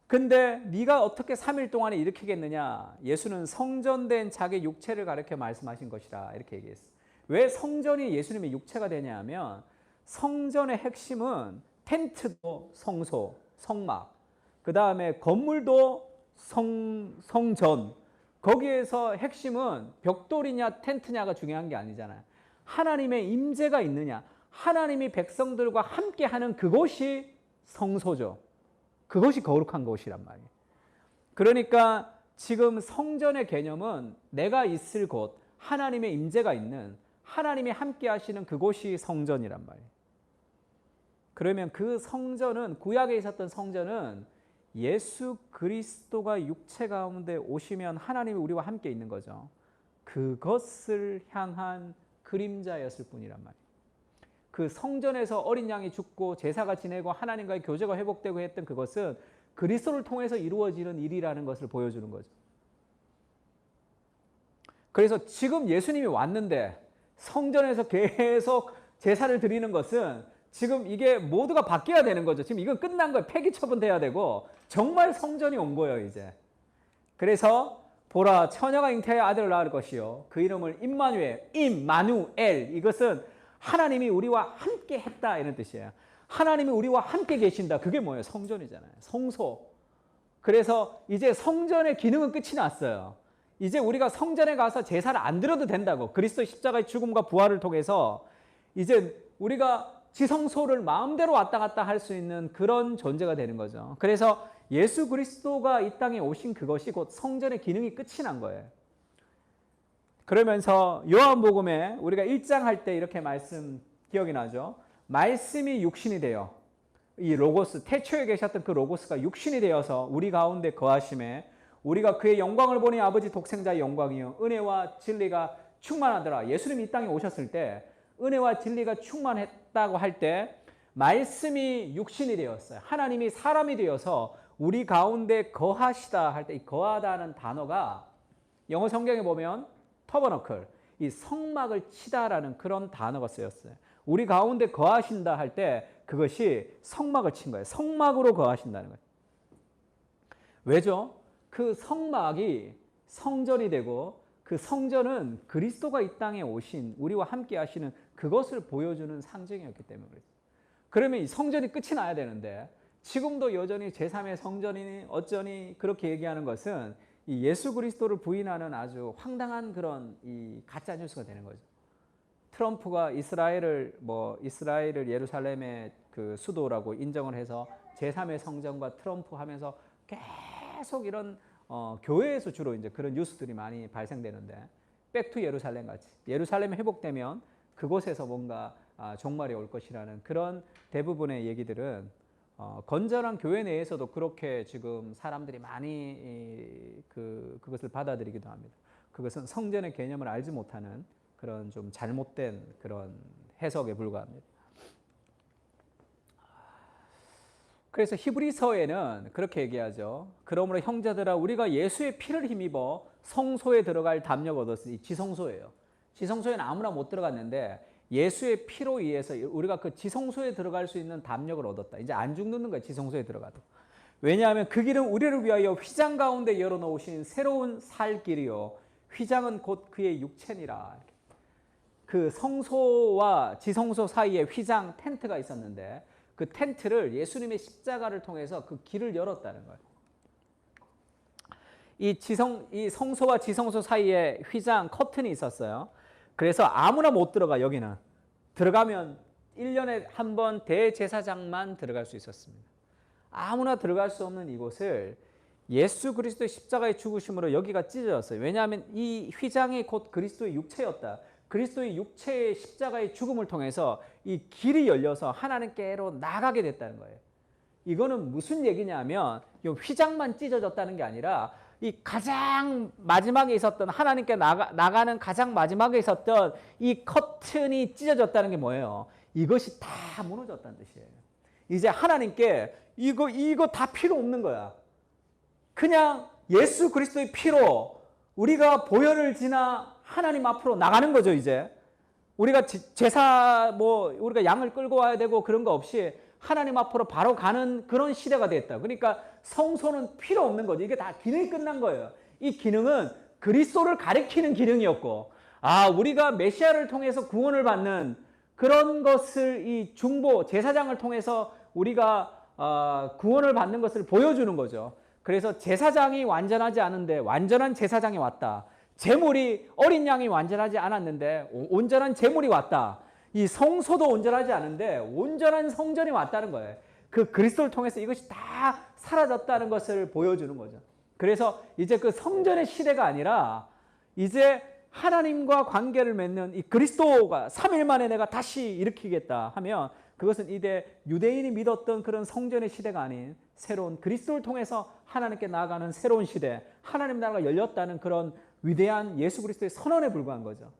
근데 네가 어떻게 3일 동안에 일으키겠느냐? 예수는 성전된 자기 육체를 가르쳐 말씀하신 것이라 이렇게 얘기했어요. 왜 성전이 예수님의 육체가 되냐 하면, 성전의 핵심은 텐트도 성소, 성막, 그 다음에 건물도 성전, 거기에서 핵심은 벽돌이냐 텐트냐가 중요한 게 아니잖아요. 하나님의 임재가 있느냐, 하나님이 백성들과 함께하는 그곳이 성소죠. 그것이 거룩한 곳이란 말이에요. 그러니까 지금 성전의 개념은 내가 있을 곳, 하나님의 임재가 있는, 하나님이 함께 하시는 그곳이 성전이란 말이에요. 그러면 그 성전은, 구약에 있었던 성전은 예수 그리스도가 육체 가운데 오시면 하나님이 우리와 함께 있는 거죠. 그것을 향한 그림자였을 뿐이란 말이에요. 그 성전에서 어린 양이 죽고 제사가 지내고 하나님과의 교제가 회복되고 했던 그것은 그리스도를 통해서 이루어지는 일이라는 것을 보여주는 거죠. 그래서 지금 예수님이 왔는데 성전에서 계속 제사를 드리는 것은 지금 이게 모두가 바뀌어야 되는 거죠. 지금 이건 끝난 거예요. 폐기 처분돼야 되고 정말 성전이 온 거예요, 이제. 그래서 보라, 처녀가 잉태하여 아들을 낳을 것이요 그 이름을 임마누엘, 이것은 하나님이 우리와 함께 했다 이런 뜻이에요. 하나님이 우리와 함께 계신다. 그게 뭐예요? 성전이잖아요. 성소. 그래서 이제 성전의 기능은 끝이 났어요. 이제 우리가 성전에 가서 제사를 안 드려도 된다고. 그리스도 십자가의 죽음과 부활을 통해서 이제 우리가 지성소를 마음대로 왔다 갔다 할 수 있는 그런 존재가 되는 거죠. 그래서 예수 그리스도가 이 땅에 오신 그것이 곧 성전의 기능이 끝이 난 거예요. 그러면서 요한복음에 우리가 1장 할 때 이렇게 말씀 기억이 나죠. 말씀이 육신이 되어, 이 로고스, 태초에 계셨던 그 로고스가 육신이 되어서 우리 가운데 거하심에 우리가 그의 영광을 보니 아버지 독생자의 영광이요 은혜와 진리가 충만하더라. 예수님이 이 땅에 오셨을 때 은혜와 진리가 충만했다고 할 때 말씀이 육신이 되었어요. 하나님이 사람이 되어서 우리 가운데 거하시다 할 때 이 거하다는 단어가 영어 성경에 보면 터버너클, 이 성막을 치다라는 그런 단어가 쓰였어요. 우리 가운데 거하신다 할 때 그것이 성막을 친 거예요. 성막으로 거하신다는 거예요. 왜죠? 그 성막이 성전이 되고 그 성전은 그리스도가 이 땅에 오신 우리와 함께 하시는 그것을 보여주는 상징이었기 때문에 그랬어요. 그러면 이 성전이 끝이 나야 되는데 지금도 여전히 제3의 성전이니 어쩌니 그렇게 얘기하는 것은 이 예수 그리스도를 부인하는 아주 황당한 그런 이 가짜 뉴스가 되는 거죠. 트럼프가 이스라엘을 예루살렘의 그 수도라고 인정을 해서 제3의 성전과 트럼프 하면서 계속 이런 교회에서 주로 이제 그런 뉴스들이 많이 발생되는데, 백투 예루살렘 같이 예루살렘이 회복되면 그곳에서 뭔가 종말이 올 것이라는 그런 대부분의 얘기들은 건전한 교회 내에서도 그렇게 지금 사람들이 많이 그것을 받아들이기도 합니다. 그것은 성전의 개념을 알지 못하는 그런 좀 잘못된 그런 해석에 불과합니다. 그래서 히브리서에는 그렇게 얘기하죠. 그러므로 형제들아 우리가 예수의 피를 힘입어 성소에 들어갈 담력 얻었으니, 지성소예요. 지성소에는 아무나 못 들어갔는데 예수의 피로 인해서 우리가 그 지성소에 들어갈 수 있는 담력을 얻었다. 이제 안 죽는 거예요, 지성소에 들어가도. 왜냐하면 그 길은 우리를 위하여 휘장 가운데 열어놓으신 새로운 살 길이요 휘장은 곧 그의 육체니라. 그 성소와 지성소 사이에 휘장 텐트가 있었는데 그 텐트를 예수님의 십자가를 통해서 그 길을 열었다는 거예요. 이 성소와 지성소 사이에 휘장 커튼이 있었어요. 그래서 아무나 못 들어가. 여기는 들어가면 1년에 한 번 대제사장만 들어갈 수 있었습니다. 아무나 들어갈 수 없는 이곳을 예수 그리스도의 십자가의 죽으심으로 여기가 찢어졌어요. 왜냐하면 이 휘장이 곧 그리스도의 육체였다. 그리스도의 육체의 십자가의 죽음을 통해서 이 길이 열려서 하나님께로 나가게 됐다는 거예요. 이거는 무슨 얘기냐면 이 휘장만 찢어졌다는 게 아니라 이 가장 마지막에 있었던 하나님께 나가는 가장 마지막에 있었던 이 커튼이 찢어졌다는 게 뭐예요? 이것이 다 무너졌다는 뜻이에요. 이제 하나님께 이거 다 필요 없는 거야. 그냥 예수 그리스도의 피로 우리가 보혈을 지나 하나님 앞으로 나가는 거죠. 이제 우리가 우리가 양을 끌고 와야 되고 그런 거 없이 하나님 앞으로 바로 가는 그런 시대가 됐다. 그러니까 성소는 필요 없는 거죠. 이게 다 기능이 끝난 거예요. 이 기능은 그리스도를 가리키는 기능이었고, 우리가 메시아를 통해서 구원을 받는 그런 것을 이 중보 제사장을 통해서 우리가 구원을 받는 것을 보여주는 거죠. 그래서 제사장이 완전하지 않은데 완전한 제사장이 왔다. 제물이 어린 양이 완전하지 않았는데 온전한 제물이 왔다. 이 성소도 온전하지 않은데 온전한 성전이 왔다는 거예요. 그 그리스도를 통해서 이것이 다 사라졌다는 것을 보여주는 거죠. 그래서 이제 그 성전의 시대가 아니라 이제 하나님과 관계를 맺는 이 그리스도가 3일 만에 내가 다시 일으키겠다 하면 그것은 이제 유대인이 믿었던 그런 성전의 시대가 아닌 새로운 그리스도를 통해서 하나님께 나아가는 새로운 시대, 하나님 나라가 열렸다는 그런 위대한 예수 그리스도의 선언에 불과한 거죠.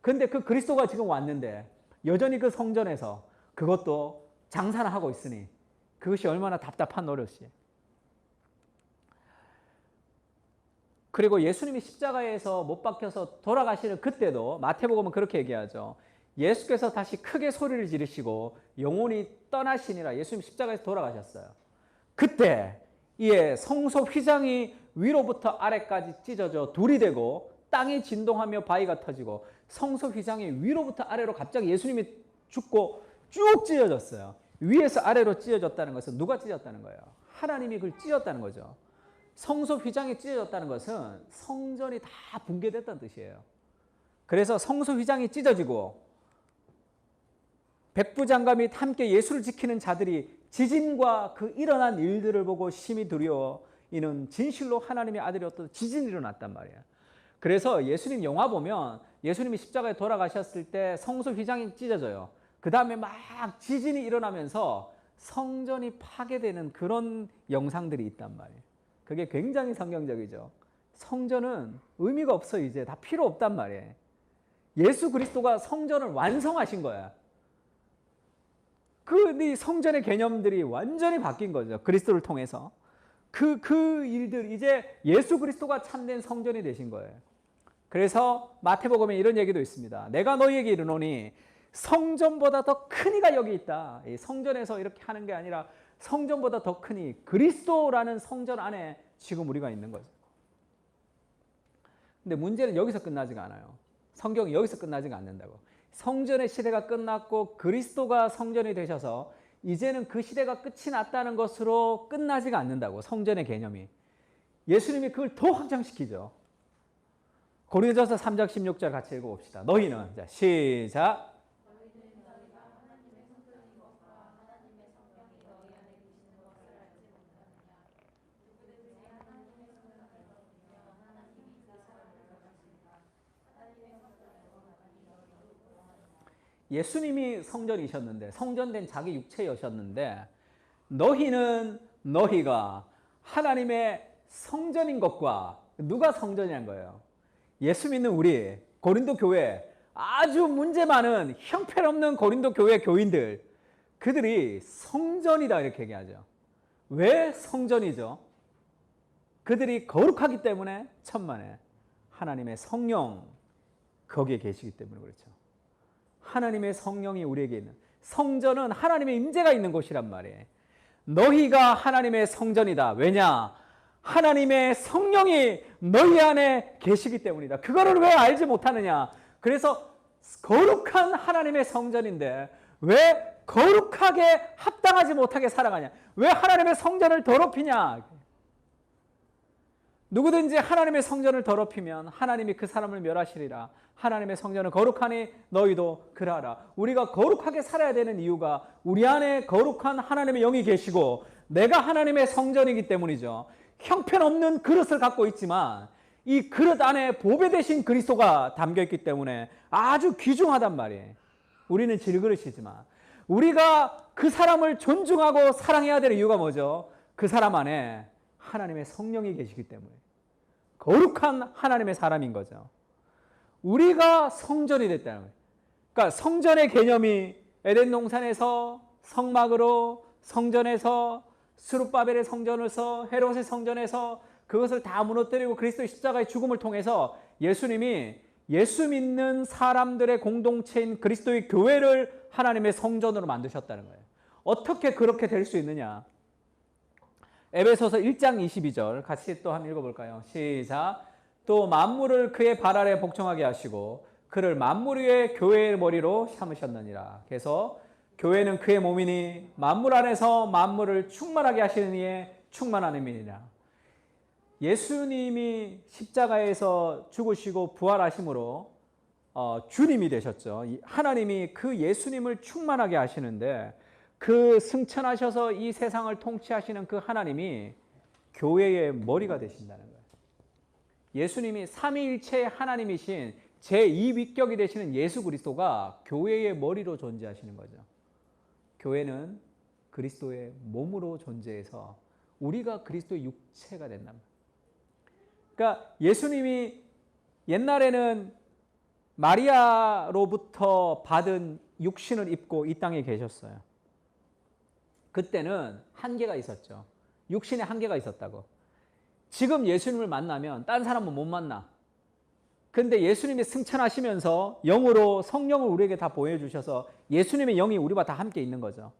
그런데 그 그리스도가 지금 왔는데 여전히 그 성전에서 그것도 장사를 하고 있으니 그것이 얼마나 답답한 노릇이에요. 그리고 예수님이 십자가에서 못 박혀서 돌아가시는 그때도 마태복음은 그렇게 얘기하죠. 예수께서 다시 크게 소리를 지르시고 영혼이 떠나시니라. 예수님 십자가에서 돌아가셨어요. 그때 이에 성소 휘장이 위로부터 아래까지 찢어져 둘이 되고 땅이 진동하며 바위가 터지고 성소 휘장이 위로부터 아래로 갑자기 예수님이 죽고 쭉 찢어졌어요. 위에서 아래로 찢어졌다는 것은 누가 찢었다는 거예요? 하나님이 그걸 찢었다는 거죠. 성소 휘장이 찢어졌다는 것은 성전이 다 붕괴됐다는 뜻이에요. 그래서 성소 휘장이 찢어지고 백부장과 및 함께 예수를 지키는 자들이 지진과 그 일어난 일들을 보고 심히 두려워 이는 진실로 하나님의 아들이었던 지진이 일어났단 말이에요. 그래서 예수님 영화 보면 예수님이 십자가에 돌아가셨을 때 성소 휘장이 찢어져요. 그 다음에 막 지진이 일어나면서 성전이 파괴되는 그런 영상들이 있단 말이에요. 그게 굉장히 성경적이죠. 성전은 의미가 없어. 이제 다 필요 없단 말이에요. 예수 그리스도가 성전을 완성하신 거야. 그 성전의 개념들이 완전히 바뀐 거죠. 그리스도를 통해서. 그 일들, 이제 예수 그리스도가 참된 성전이 되신 거예요. 그래서 마태복음에 이런 얘기도 있습니다. 내가 너희에게 이르노니 성전보다 더 큰 이가 여기 있다. 이 성전에서 이렇게 하는 게 아니라 성전보다 더 큰 이 그리스도라는 성전 안에 지금 우리가 있는 거죠. 근데 문제는 여기서 끝나지가 않아요. 성경이 여기서 끝나지가 않는다고. 성전의 시대가 끝났고 그리스도가 성전이 되셔서 이제는 그 시대가 끝이 났다는 것으로 끝나지가 않는다고. 성전의 개념이. 예수님이 그걸 더 확장시키죠. 고린도전서 3장 16절 같이 읽어봅시다. 너희는, 자, 시작. 예수님이 성전이셨는데, 성전된 자기 육체여셨는데, 너희가 하나님의 성전인 것과, 누가 성전이란 거예요? 예수 믿는 우리 고린도 교회, 아주 문제 많은 형편없는 고린도 교회 교인들, 그들이 성전이다 이렇게 얘기하죠. 왜 성전이죠? 그들이 거룩하기 때문에, 천만에 하나님의 성령 거기에 계시기 때문에 그렇죠. 하나님의 성령이 우리에게 있는, 성전은 하나님의 임재가 있는 곳이란 말이에요. 너희가 하나님의 성전이다. 왜냐? 하나님의 성령이 너희 안에 계시기 때문이다. 그거를 왜 알지 못하느냐? 그래서 거룩한 하나님의 성전인데 왜 거룩하게 합당하지 못하게 살아가냐? 왜 하나님의 성전을 더럽히냐? 누구든지 하나님의 성전을 더럽히면 하나님이 그 사람을 멸하시리라. 하나님의 성전은 거룩하니 너희도 그러하라. 우리가 거룩하게 살아야 되는 이유가 우리 안에 거룩한 하나님의 영이 계시고 내가 하나님의 성전이기 때문이죠. 형편없는 그릇을 갖고 있지만 이 그릇 안에 보배 되신 그리스도가 담겨있기 때문에 아주 귀중하단 말이에요. 우리는 질그릇이지만 우리가 그 사람을 존중하고 사랑해야 될 이유가 뭐죠? 그 사람 안에 하나님의 성령이 계시기 때문에 거룩한 하나님의 사람인 거죠. 우리가 성전이 됐다는 거예요. 그러니까 성전의 개념이 에덴 동산에서 성막으로, 성전에서 스룹바벨의 성전에서, 헤롯의 성전에서 그것을 다 무너뜨리고 그리스도의 십자가의 죽음을 통해서 예수님이 예수 믿는 사람들의 공동체인 그리스도의 교회를 하나님의 성전으로 만드셨다는 거예요. 어떻게 그렇게 될 수 있느냐? 에베소서 1장 22절 같이 또 한번 읽어볼까요? 시작. 또 만물을 그의 발 아래 복종하게 하시고 그를 만물 위에 교회의 머리로 삼으셨느니라. 그래서 교회는 그의 몸이니 만물 안에서 만물을 충만하게 하시는 이의 충만한 의미니라. 예수님이 십자가에서 죽으시고 부활하심으로 주님이 되셨죠. 하나님이 그 예수님을 충만하게 하시는데 그 승천하셔서 이 세상을 통치하시는 그 하나님이 교회의 머리가 되신다는 거예요. 예수님이 삼위일체의 하나님이신 제2위격이 되시는 예수 그리스도가 교회의 머리로 존재하시는 거죠. 교회는 그리스도의 몸으로 존재해서 우리가 그리스도의 육체가 된단 말이에요. 그러니까 예수님이 옛날에는 마리아로부터 받은 육신을 입고 이 땅에 계셨어요. 그때는 한계가 있었죠. 육신에 한계가 있었다고. 지금 예수님을 만나면 딴 사람은 못 만나. 근데 예수님이 승천하시면서 영으로 성령을 우리에게 다 보여주셔서 예수님의 영이 우리와 다 함께 있는 거죠.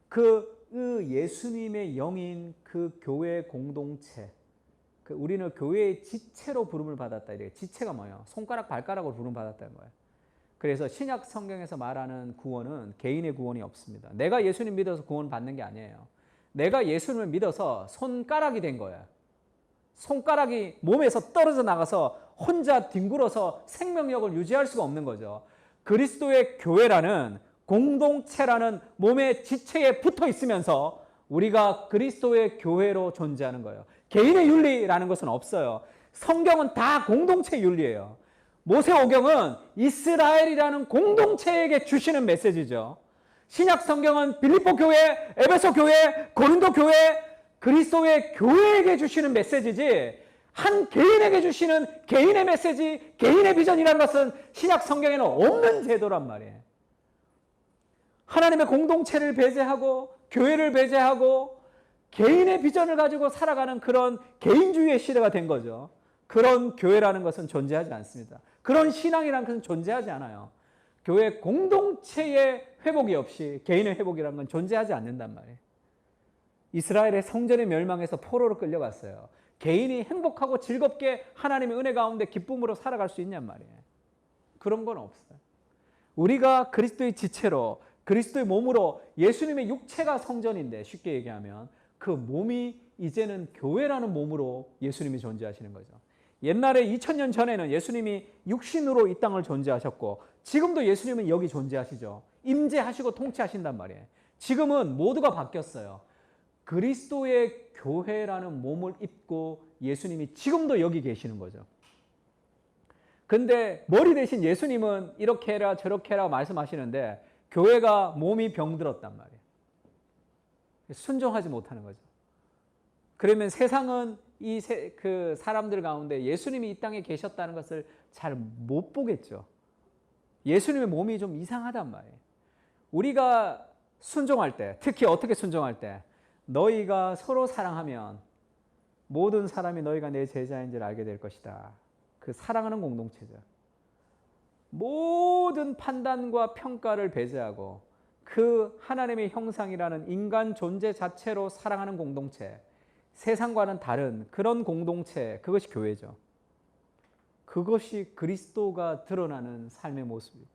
그 예수님의 영인 그 교회 공동체, 우리는 교회의 지체로 부름을 받았다. 이래요. 지체가 뭐예요? 손가락, 발가락으로 부름 받았다는 거예요. 그래서 신약 성경에서 말하는 구원은 개인의 구원이 없습니다. 내가 예수님 믿어서 구원 받는 게 아니에요. 내가 예수님을 믿어서 손가락이 된 거예요. 손가락이 몸에서 떨어져 나가서 혼자 뒹굴어서 생명력을 유지할 수가 없는 거죠. 그리스도의 교회라는 공동체라는 몸의 지체에 붙어 있으면서 우리가 그리스도의 교회로 존재하는 거예요. 개인의 윤리라는 것은 없어요. 성경은 다 공동체 윤리예요. 모세오경은 이스라엘이라는 공동체에게 주시는 메시지죠. 신약 성경은 빌립보 교회, 에베소 교회, 고린도 교회, 그리스도의 교회에게 주시는 메시지지 한 개인에게 주시는 개인의 메시지, 개인의 비전이라는 것은 신약 성경에는 없는 제도란 말이에요. 하나님의 공동체를 배제하고 교회를 배제하고 개인의 비전을 가지고 살아가는 그런 개인주의의 시대가 된 거죠. 그런 교회라는 것은 존재하지 않습니다. 그런 신앙이라는 것은 존재하지 않아요. 교회 공동체의 회복이 없이 개인의 회복이라는 건 존재하지 않는단 말이에요. 이스라엘의 성전의 멸망에서 포로로 끌려갔어요. 개인이 행복하고 즐겁게 하나님의 은혜 가운데 기쁨으로 살아갈 수 있냔 말이에요. 그런 건 없어요. 우리가 그리스도의 지체로 그리스도의 몸으로 예수님의 육체가 성전인데 쉽게 얘기하면 그 몸이 이제는 교회라는 몸으로 예수님이 존재하시는 거죠. 옛날에 2000년 전에는 예수님이 육신으로 이 땅을 존재하셨고 지금도 예수님은 여기 존재하시죠. 임재하시고 통치하신단 말이에요. 지금은 모두가 바뀌었어요. 그리스도의 교회라는 몸을 입고 예수님이 지금도 여기 계시는 거죠. 근데 머리 대신 예수님은 이렇게 해라 저렇게 해라 말씀하시는데 교회가 몸이 병들었단 말이에요. 순종하지 못하는 거죠. 그러면 세상은 그 사람들 가운데 예수님이 이 땅에 계셨다는 것을 잘 못 보겠죠. 예수님의 몸이 좀 이상하단 말이에요. 우리가 순종할 때, 특히 어떻게 순종할 때, 너희가 서로 사랑하면 모든 사람이 너희가 내 제자인 줄 알게 될 것이다. 그 사랑하는 공동체죠. 모든 판단과 평가를 배제하고 그 하나님의 형상이라는 인간 존재 자체로 사랑하는 공동체, 세상과는 다른 그런 공동체, 그것이 교회죠. 그것이 그리스도가 드러나는 삶의 모습이에요.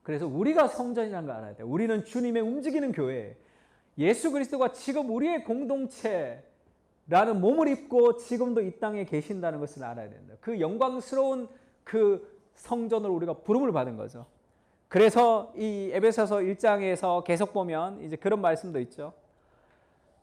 그래서 우리가 성전이라는 걸 알아야 돼요. 우리는 주님의 움직이는 교회, 예수 그리스도가 지금 우리의 공동체라는 몸을 입고 지금도 이 땅에 계신다는 것을 알아야 된다. 그 영광스러운 그 성전으로 우리가 부름을 받은 거죠. 그래서 이 에베소서 1장에서 계속 보면 이제 그런 말씀도 있죠.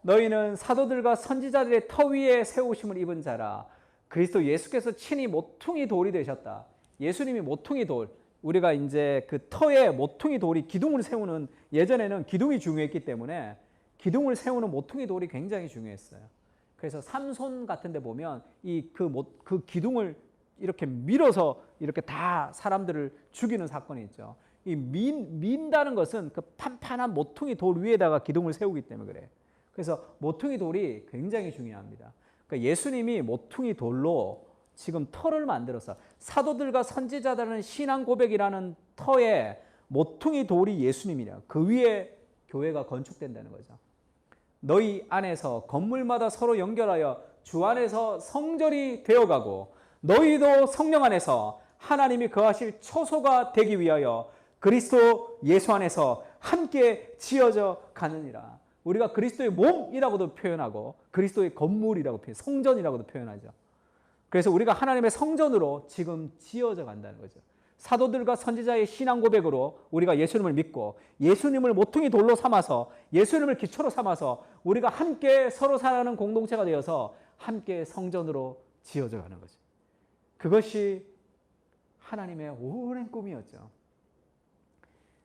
너희는 사도들과 선지자들의 터 위에 세우심을 입은 자라. 그리스도 예수께서 친히 모퉁이 돌이 되셨다. 예수님이 모퉁이 돌. 우리가 이제 그 터에 모퉁이 돌이 기둥을 세우는, 예전에는 기둥이 중요했기 때문에 기둥을 세우는 모퉁이 돌이 굉장히 중요했어요. 그래서 삼손 같은 데 보면 그 기둥을 이렇게 밀어서 이렇게 다 사람들을 죽이는 사건이 있죠. 이 민다는 것은 그 판판한 모퉁이 돌 위에다가 기둥을 세우기 때문에 그래요. 그래서 모퉁이 돌이 굉장히 중요합니다. 그러니까 예수님이 모퉁이 돌로 지금 터를 만들어서 사도들과 선지자들은 신앙 고백이라는 터에 모퉁이 돌이 예수님이라. 그 위에 교회가 건축된다는 거죠. 너희 안에서 건물마다 서로 연결하여 주 안에서 성전이 되어가고 너희도 성령 안에서 하나님이 거하실 초소가 되기 위하여 그리스도 예수 안에서 함께 지어져 가느니라. 우리가 그리스도의 몸이라고도 표현하고 그리스도의 건물이라고 성전이라고도 표현하죠. 그래서 우리가 하나님의 성전으로 지금 지어져 간다는 거죠. 사도들과 선지자의 신앙 고백으로 우리가 예수님을 믿고 예수님을 모퉁이 돌로 삼아서 예수님을 기초로 삼아서 우리가 함께 서로 살아가는 공동체가 되어서 함께 성전으로 지어져 가는 거죠. 그것이 하나님의 오랜 꿈이었죠.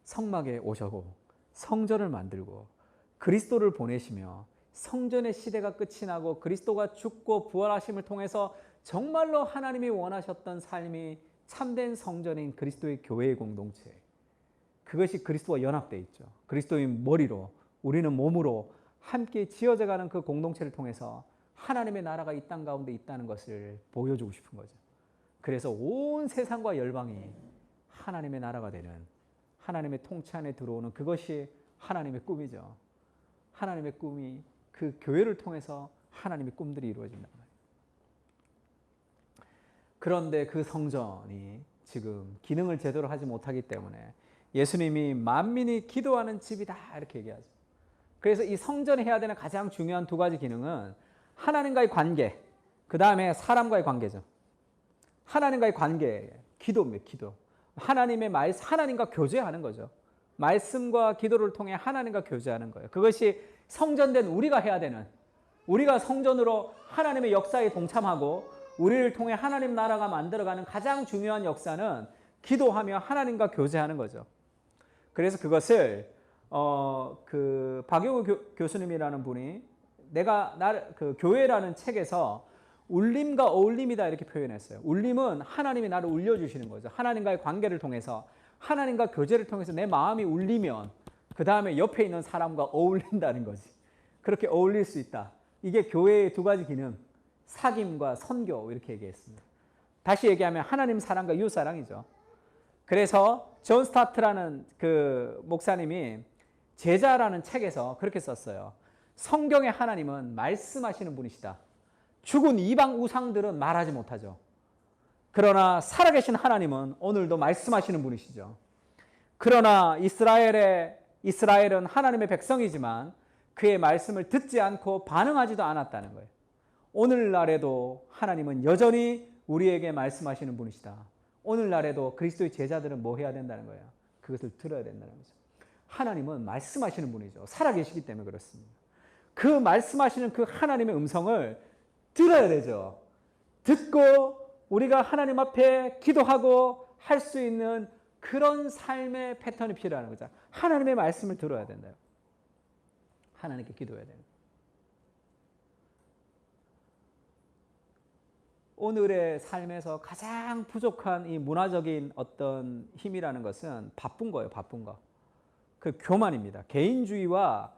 성막에 오셔고 성전을 만들고 그리스도를 보내시며 성전의 시대가 끝이 나고 그리스도가 죽고 부활하심을 통해서 정말로 하나님이 원하셨던 삶이 참된 성전인 그리스도의 교회의 공동체, 그것이 그리스도와 연합되어 있죠. 그리스도의 머리로 우리는 몸으로 함께 지어져가는 그 공동체를 통해서 하나님의 나라가 이 땅 가운데 있다는 것을 보여주고 싶은 거죠. 그래서 온 세상과 열방이 하나님의 나라가 되는, 하나님의 통치 안에 들어오는, 그것이 하나님의 꿈이죠. 하나님의 꿈이 그 교회를 통해서 하나님의 꿈들이 이루어진단 말이에요. 그런데 그 성전이 지금 기능을 제대로 하지 못하기 때문에 예수님이 만민이 기도하는 집이다 이렇게 얘기하죠. 그래서 이 성전이 해야 되는 가장 중요한 두 가지 기능은 하나님과의 관계, 그 다음에 사람과의 관계죠. 하나님과의 관계, 기도입니다. 기도. 하나님과 교제하는 거죠. 말씀과 기도를 통해 하나님과 교제하는 거예요. 그것이 성전된 우리가 해야 되는, 우리가 성전으로 하나님의 역사에 동참하고 우리를 통해 하나님 나라가 만들어가는 가장 중요한 역사는 기도하며 하나님과 교제하는 거죠. 그래서 그것을 그 박용우 교수님이라는 분이 그 교회라는 책에서 울림과 어울림이다 이렇게 표현했어요. 울림은 하나님이 나를 울려주시는 거죠. 하나님과의 관계를 통해서, 하나님과 교제를 통해서 내 마음이 울리면 그 다음에 옆에 있는 사람과 어울린다는 거지. 그렇게 어울릴 수 있다. 이게 교회의 두 가지 기능, 사귐과 선교, 이렇게 얘기했습니다. 다시 얘기하면 하나님 사랑과 이웃 사랑이죠. 그래서 존 스타트라는 그 목사님이 제자라는 책에서 그렇게 썼어요. 성경의 하나님은 말씀하시는 분이시다. 죽은 이방 우상들은 말하지 못하죠. 그러나 살아계신 하나님은 오늘도 말씀하시는 분이시죠. 그러나 이스라엘은 하나님의 백성이지만 그의 말씀을 듣지 않고 반응하지도 않았다는 거예요. 오늘날에도 하나님은 여전히 우리에게 말씀하시는 분이시다. 오늘날에도 그리스도의 제자들은 뭐 해야 된다는 거예요? 그것을 들어야 된다는 거죠. 하나님은 말씀하시는 분이죠. 살아계시기 때문에 그렇습니다. 그 말씀하시는 그 하나님의 음성을 들어야 되죠. 듣고 우리가 하나님 앞에 기도하고 할 수 있는 그런 삶의 패턴이 필요한 거죠. 하나님의 말씀을 들어야 된다. 하나님께 기도해야 돼요. 오늘의 삶에서 가장 부족한 이 문화적인 어떤 힘이라는 것은 바쁜 거예요. 바쁜 거. 그 교만입니다. 개인주의와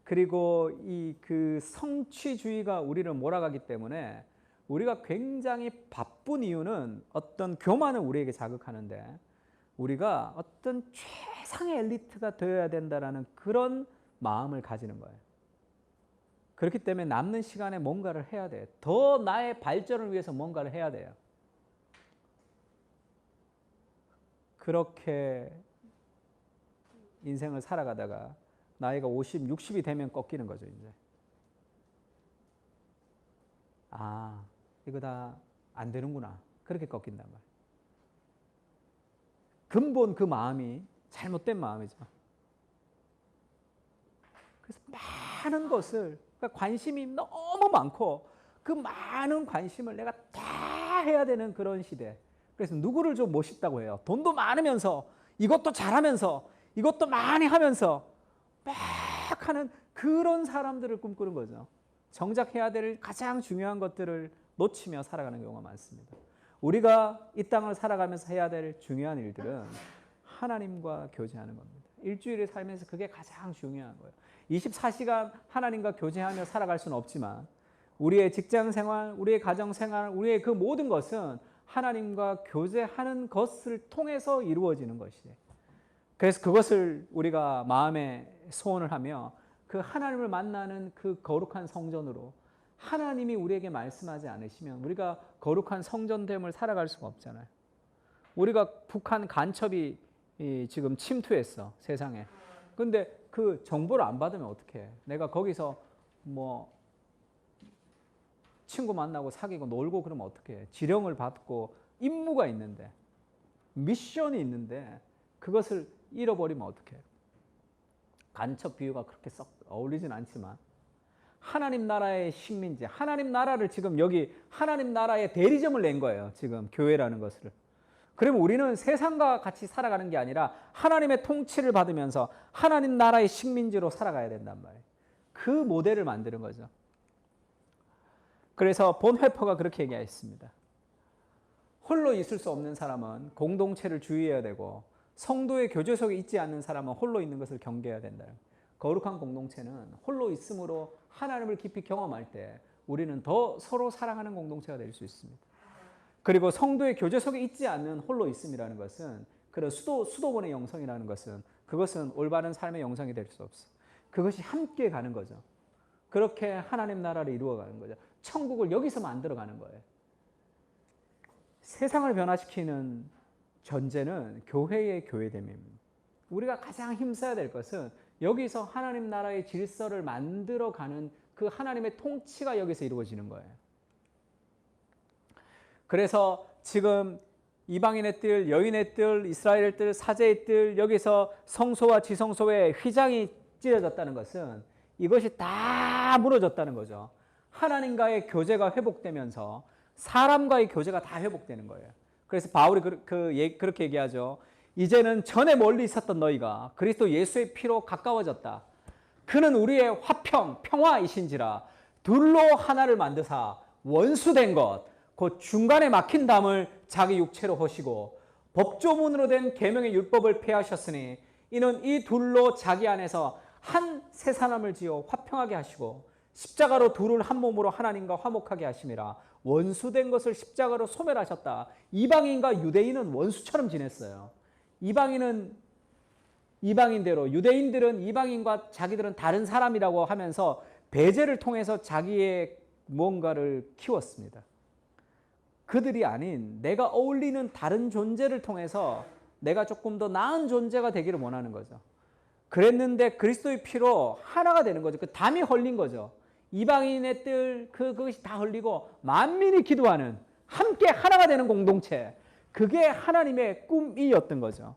그리고 이 그 성취주의가 우리를 몰아가기 때문에 우리가 굉장히 바쁜 이유는 어떤 교만을 우리에게 자극하는데 우리가 어떤 최상의 엘리트가 되어야 된다라는 그런 마음을 가지는 거예요. 그렇기 때문에 남는 시간에 뭔가를 해야 돼요. 더 나의 발전을 위해서 뭔가를 해야 돼요. 그렇게 인생을 살아가다가 나이가 50, 60이 되면 꺾이는 거죠, 이제. 아, 이거 다 안 되는구나. 그렇게 꺾인단 말이에요. 근본 그 마음이 잘못된 마음이죠. 그래서 많은 것을, 그러니까 관심이 너무 많고 그 많은 관심을 내가 다 해야 되는 그런 시대. 그래서 누구를 좀 멋있다고 해요. 돈도 많으면서 이것도 잘하면서 이것도 많이 하면서 막 하는 그런 사람들을 꿈꾸는 거죠. 정작 해야 될 가장 중요한 것들을 놓치며 살아가는 경우가 많습니다. 우리가 이 땅을 살아가면서 해야 될 중요한 일들은 하나님과 교제하는 겁니다. 일주일을 살면서 그게 가장 중요한 거예요. 24시간 하나님과 교제하며 살아갈 수는 없지만 우리의 직장 생활, 우리의 가정 생활, 우리의 그 모든 것은 하나님과 교제하는 것을 통해서 이루어지는 것이에요. 그래서 그것을 우리가 마음에 소원을 하며 그 하나님을 만나는 그 거룩한 성전으로 하나님이 우리에게 말씀하지 않으시면 우리가 거룩한 성전됨을 살아갈 수가 없잖아요. 우리가 북한 간첩이 지금 침투했어, 세상에. 근데 그 정보를 안 받으면 어떡해? 내가 거기서 뭐 친구 만나고 사귀고 놀고 그러면 어떡해? 지령을 받고 임무가 있는데, 미션이 있는데 그것을 잃어버리면 어떡해? 간첩 비유가 그렇게 썩 어울리진 않지만 하나님 나라의 식민지, 하나님 나라를 지금 여기 하나님 나라의 대리점을 낸 거예요. 지금 교회라는 것을. 그러면 우리는 세상과 같이 살아가는 게 아니라 하나님의 통치를 받으면서 하나님 나라의 식민지로 살아가야 된단 말이에요. 그 모델을 만드는 거죠. 그래서 본회퍼가 그렇게 얘기했습니다. 홀로 있을 수 없는 사람은 공동체를 주의해야 되고 성도의 교제 속에 있지 않는 사람은 홀로 있는 것을 경계해야 된다. 거룩한 공동체는 홀로 있음으로 하나님을 깊이 경험할 때 우리는 더 서로 사랑하는 공동체가 될 수 있습니다. 그리고 성도의 교제 속에 있지 않는 홀로 있음이라는 것은 그런 수도원의 영성이라는 것은 그것은 올바른 삶의 영성이 될 수 없어. 그것이 함께 가는 거죠. 그렇게 하나님 나라를 이루어가는 거죠. 천국을 여기서 만들어가는 거예요. 세상을 변화시키는 전제는 교회의 교회됨입니다. 우리가 가장 힘써야 될 것은 여기서 하나님 나라의 질서를 만들어가는 그 하나님의 통치가 여기서 이루어지는 거예요. 그래서 지금 이방인의 뜰, 여인의 뜰, 이스라엘의 뜰, 사제의 뜰, 여기서 성소와 지성소의 휘장이 찢어졌다는 것은 이것이 다 무너졌다는 거죠. 하나님과의 교제가 회복되면서 사람과의 교제가 다 회복되는 거예요. 그래서 바울이 그렇게 얘기하죠. 이제는 전에 멀리 있었던 너희가 그리스도 예수의 피로 가까워졌다. 그는 우리의 화평, 평화이신지라 둘로 하나를 만드사 원수된 것, 곧 중간에 막힌 담을 자기 육체로 허시고 법조문으로 된 계명의 율법을 폐하셨으니 이는 이 둘로 자기 안에서 한 새 사람을 지어 화평하게 하시고 십자가로 둘을 한 몸으로 하나님과 화목하게 하심이라. 원수된 것을 십자가로 소멸하셨다. 이방인과 유대인은 원수처럼 지냈어요. 이방인은 이방인대로, 유대인들은 이방인과 자기들은 다른 사람이라고 하면서 배제를 통해서 자기의 무언가를 키웠습니다. 그들이 아닌 내가 어울리는 다른 존재를 통해서 내가 조금 더 나은 존재가 되기를 원하는 거죠. 그랬는데 그리스도의 피로 하나가 되는 거죠. 그 담이 헐린 거죠. 이방인의 뜰 그것이 다 흘리고 만민이 기도하는 함께 하나가 되는 공동체, 그게 하나님의 꿈이었던 거죠.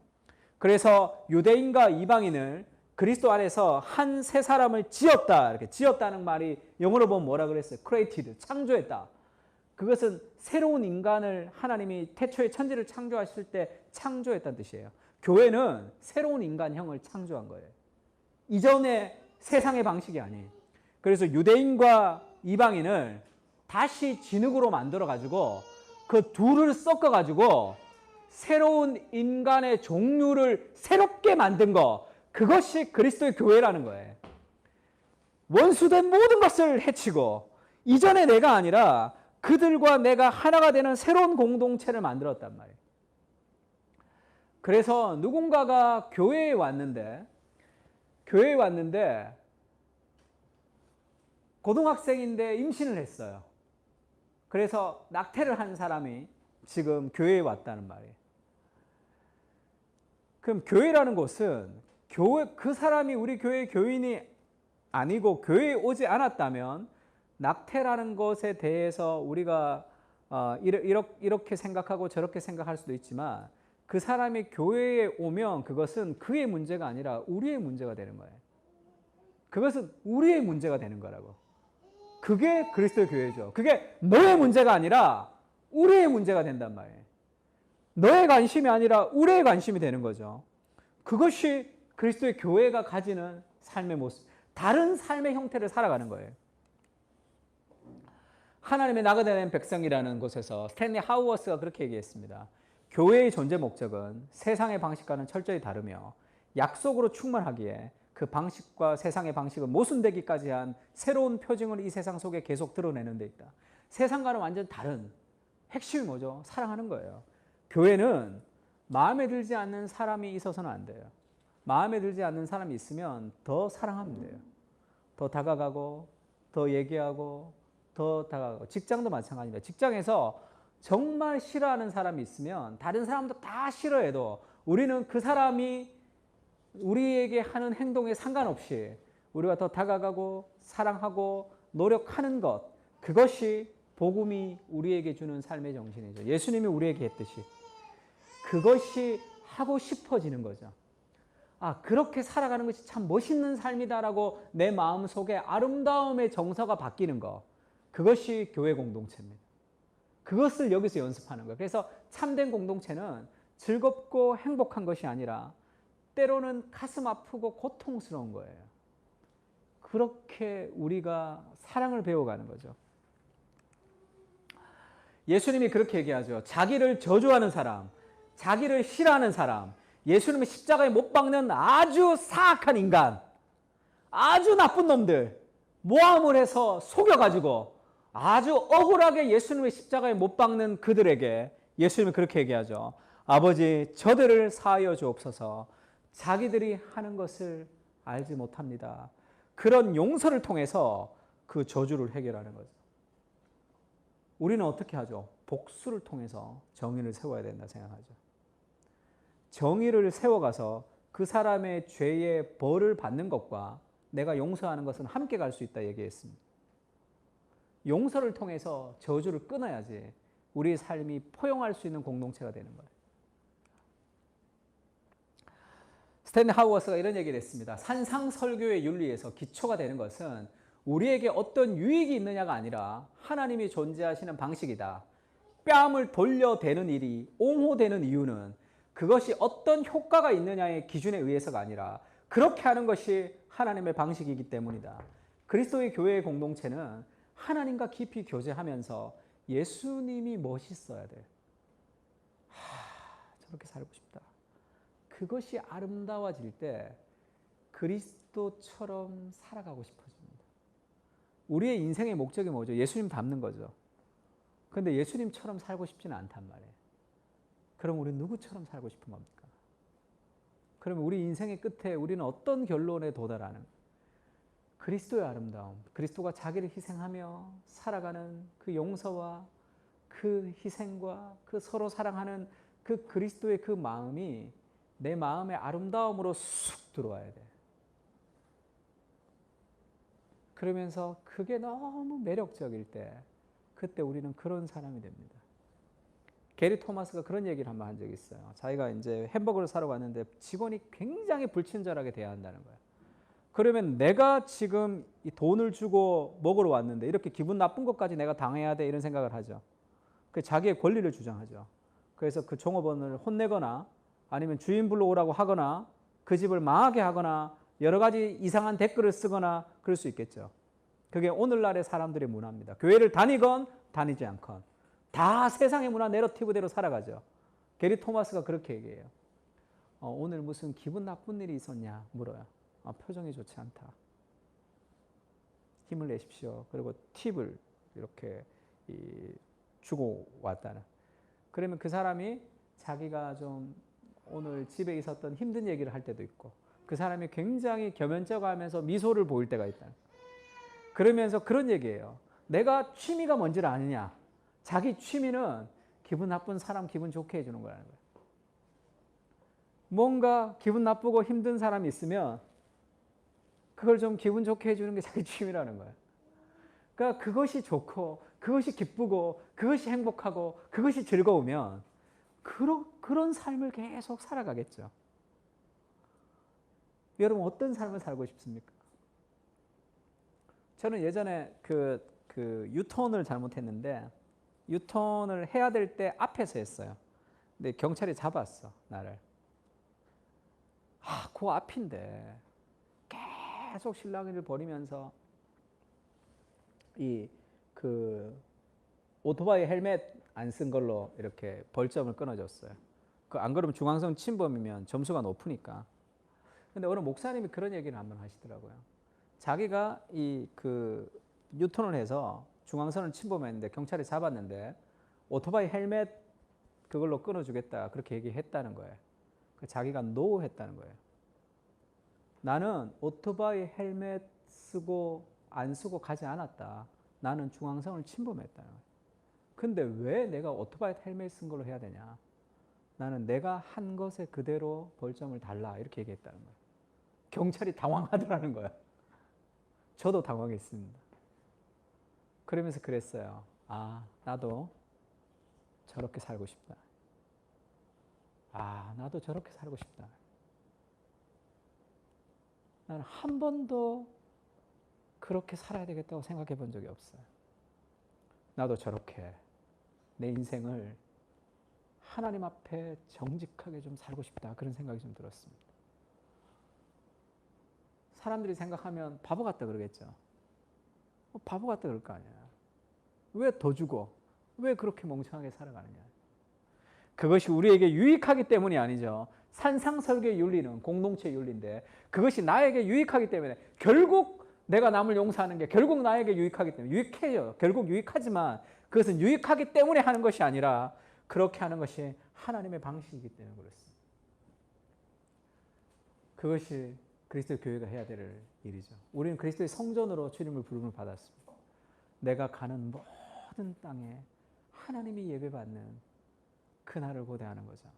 그래서 유대인과 이방인을 그리스도 안에서 한 새 사람을 지었다. 이렇게 지었다는 말이 영어로 보면 뭐라 그랬어요? created, 창조했다. 그것은 새로운 인간을 하나님이 태초에 천지를 창조하실 때 창조했다는 뜻이에요. 교회는 새로운 인간형을 창조한 거예요. 이전의 세상의 방식이 아니에요. 그래서 유대인과 이방인을 다시 진흙으로 만들어가지고 그 둘을 섞어가지고 새로운 인간의 종류를 새롭게 만든 거, 그것이 그리스도의 교회라는 거예요. 원수된 모든 것을 해치고 이전의 내가 아니라 그들과 내가 하나가 되는 새로운 공동체를 만들었단 말이에요. 그래서 누군가가 교회에 왔는데 고등학생인데 임신을 했어요. 그래서 낙태를 한 사람이 지금 교회에 왔다는 말이에요. 그럼 교회라는 곳은 그 사람이 우리 교회 교인이 아니고 교회에 오지 않았다면 낙태라는 것에 대해서 우리가 이렇게 생각하고 저렇게 생각할 수도 있지만 그 사람이 교회에 오면 그것은 그의 문제가 아니라 우리의 문제가 되는 거예요. 그것은 우리의 문제가 되는 거라고. 그게 그리스도의 교회죠. 그게 너의 문제가 아니라 우리의 문제가 된단 말이에요. 너의 관심이 아니라 우리의 관심이 되는 거죠. 그것이 그리스도의 교회가 가지는 삶의 모습, 다른 삶의 형태를 살아가는 거예요. 하나님의 나그네된 백성이라는 곳에서 스탠리 하우어스가 그렇게 얘기했습니다. 교회의 존재 목적은 세상의 방식과는 철저히 다르며 약속으로 충만하기에 그 방식과 세상의 방식은 모순되기까지 한 새로운 표징을 이 세상 속에 계속 드러내는 데 있다. 세상과는 완전 다른 핵심이 뭐죠? 사랑하는 거예요. 교회는 마음에 들지 않는 사람이 있어서는 안 돼요. 마음에 들지 않는 사람이 있으면 더 사랑하면 돼요. 더 다가가고 더 얘기하고 더 다가가고. 직장도 마찬가지입니다. 직장에서 정말 싫어하는 사람이 있으면 다른 사람도 다 싫어해도 우리는 그 사람이 우리에게 하는 행동에 상관없이 우리가 더 다가가고 사랑하고 노력하는 것, 그것이 복음이 우리에게 주는 삶의 정신이죠. 예수님이 우리에게 했듯이 그것이 하고 싶어지는 거죠. 아, 그렇게 살아가는 것이 참 멋있는 삶이다라고 내 마음속에 아름다움의 정서가 바뀌는 거, 그것이 교회 공동체입니다. 그것을 여기서 연습하는 거예요. 그래서 참된 공동체는 즐겁고 행복한 것이 아니라 때로는 가슴 아프고 고통스러운 거예요. 그렇게 우리가 사랑을 배워가는 거죠. 예수님이 그렇게 얘기하죠. 자기를 저주하는 사람, 자기를 싫어하는 사람, 예수님의 십자가에 못 박는 아주 사악한 인간, 아주 나쁜 놈들, 모함을 해서 속여가지고 아주 억울하게 예수님의 십자가에 못 박는 그들에게 예수님이 그렇게 얘기하죠. 아버지, 저들을 사하여 주옵소서. 자기들이 하는 것을 알지 못합니다. 그런 용서를 통해서 그 저주를 해결하는 거죠. 우리는 어떻게 하죠? 복수를 통해서 정의를 세워야 된다 생각하죠. 정의를 세워가서 그 사람의 죄의 벌을 받는 것과 내가 용서하는 것은 함께 갈 수 있다 얘기했습니다. 용서를 통해서 저주를 끊어야지 우리의 삶이 포용할 수 있는 공동체가 되는 거예요. 스탠리 하우어스가 이런 얘기를 했습니다. 산상설교의 윤리에서 기초가 되는 것은 우리에게 어떤 유익이 있느냐가 아니라 하나님이 존재하시는 방식이다. 뺨을 돌려대는 일이 옹호되는 이유는 그것이 어떤 효과가 있느냐의 기준에 의해서가 아니라 그렇게 하는 것이 하나님의 방식이기 때문이다. 그리스도의 교회의 공동체는 하나님과 깊이 교제하면서 예수님이 멋있어야 돼. 저렇게 살고 싶다. 그것이 아름다워질 때 그리스도처럼 살아가고 싶어집니다. 우리의 인생의 목적이 뭐죠? 예수님 닮는 거죠. 그런데 예수님처럼 살고 싶지는 않단 말이에요. 그럼 우리 누구처럼 살고 싶은 겁니까? 그러면 우리 인생의 끝에 우리는 어떤 결론에 도달하는? 그리스도의 아름다움, 그리스도가 자기를 희생하며 살아가는 그 용서와 그 희생과 그 서로 사랑하는 그 그리스도의 그 마음이 내 마음의 아름다움으로 쑥 들어와야 돼. 그러면서 그게 너무 매력적일 때 그때 우리는 그런 사람이 됩니다. 게리 토마스가 그런 얘기를 한번 한 적이 있어요. 자기가 이제 햄버거를 사러 갔는데 직원이 굉장히 불친절하게 대한다는 거예요. 그러면 내가 지금 이 돈을 주고 먹으러 왔는데 이렇게 기분 나쁜 것까지 내가 당해야 돼 이런 생각을 하죠. 그 자기의 권리를 주장하죠. 그래서 그 종업원을 혼내거나 아니면 주인 불러오라고 하거나 그 집을 망하게 하거나 여러 가지 이상한 댓글을 쓰거나 그럴 수 있겠죠. 그게 오늘날의 사람들의 문화입니다. 교회를 다니건 다니지 않건 다 세상의 문화 내러티브대로 살아가죠. 게리 토마스가 그렇게 얘기해요. 오늘 무슨 기분 나쁜 일이 있었냐 물어요. 표정이 좋지 않다. 힘을 내십시오. 그리고 팁을 이렇게 주고 왔다는. 그러면 그 사람이 자기가 좀 오늘 집에 있었던 힘든 얘기를 할 때도 있고 그 사람이 굉장히 겸연쩍어하면서 미소를 보일 때가 있다. 그러면서 그런 얘기예요. 내가 취미가 뭔지를 아느냐. 자기 취미는 기분 나쁜 사람 기분 좋게 해주는 거라는 거예요. 뭔가 기분 나쁘고 힘든 사람이 있으면 그걸 좀 기분 좋게 해주는 게 자기 취미라는 거예요. 그러니까 그것이 좋고 그것이 기쁘고 그것이 행복하고 그것이 즐거우면 그런 삶을 계속 살아가겠죠. 여러분 어떤 삶을 살고 싶습니까? 저는 예전에 그 유턴을 잘못했는데 유턴을 해야 될 때 앞에서 했어요. 근데 경찰이 잡았어 나를. 그 앞인데 계속 실랑이를 벌이면서 오토바이 헬멧 안 쓴 걸로 이렇게 벌점을 끊어줬어요. 안 그러면 중앙선 침범이면 점수가 높으니까. 근데 어느 목사님이 그런 얘기를 한번 하시더라고요. 자기가 유턴을 해서 중앙선을 침범했는데 경찰이 잡았는데 오토바이 헬멧 그걸로 끊어주겠다 그렇게 얘기했다는 거예요. 자기가 노 했다는 거예요. 나는 오토바이 헬멧 쓰고 안 쓰고 가지 않았다. 나는 중앙선을 침범했다는 거예요. 근데 왜 내가 오토바이 헬멧 쓴 걸로 해야 되냐? 나는 내가 한 것에 그대로 벌점을 달라 이렇게 얘기했다는 거예요. 경찰이 당황하더라는 거예요. 저도 당황했습니다. 그러면서 그랬어요. 나도 저렇게 살고 싶다. 나도 저렇게 살고 싶다. 나는 한 번도 그렇게 살아야 되겠다고 생각해 본 적이 없어요. 나도 저렇게 내 인생을 하나님 앞에 정직하게 좀 살고 싶다. 그런 생각이 좀 들었습니다. 사람들이 생각하면 바보 같다 그러겠죠. 바보 같다 그럴 거 아니야. 왜 더 주고 왜 그렇게 멍청하게 살아가느냐. 그것이 우리에게 유익하기 때문이 아니죠. 산상설계 윤리는 공동체 윤리인데 그것이 나에게 유익하기 때문에 결국 내가 남을 용서하는 게 결국 나에게 유익하기 때문에 유익해요. 결국 유익하지만 그것은 유익하기 때문에 하는 것이 아니라 그렇게 하는 것이 하나님의 방식이기 때문에 그렇습니다. 그것이 그리스도의 교회가 해야 될 일이죠. 우리는 그리스도의 성전으로 주님을 부름을 받았습니다. 내가 가는 모든 땅에 하나님이 예배받는 그날을 고대하는 거죠.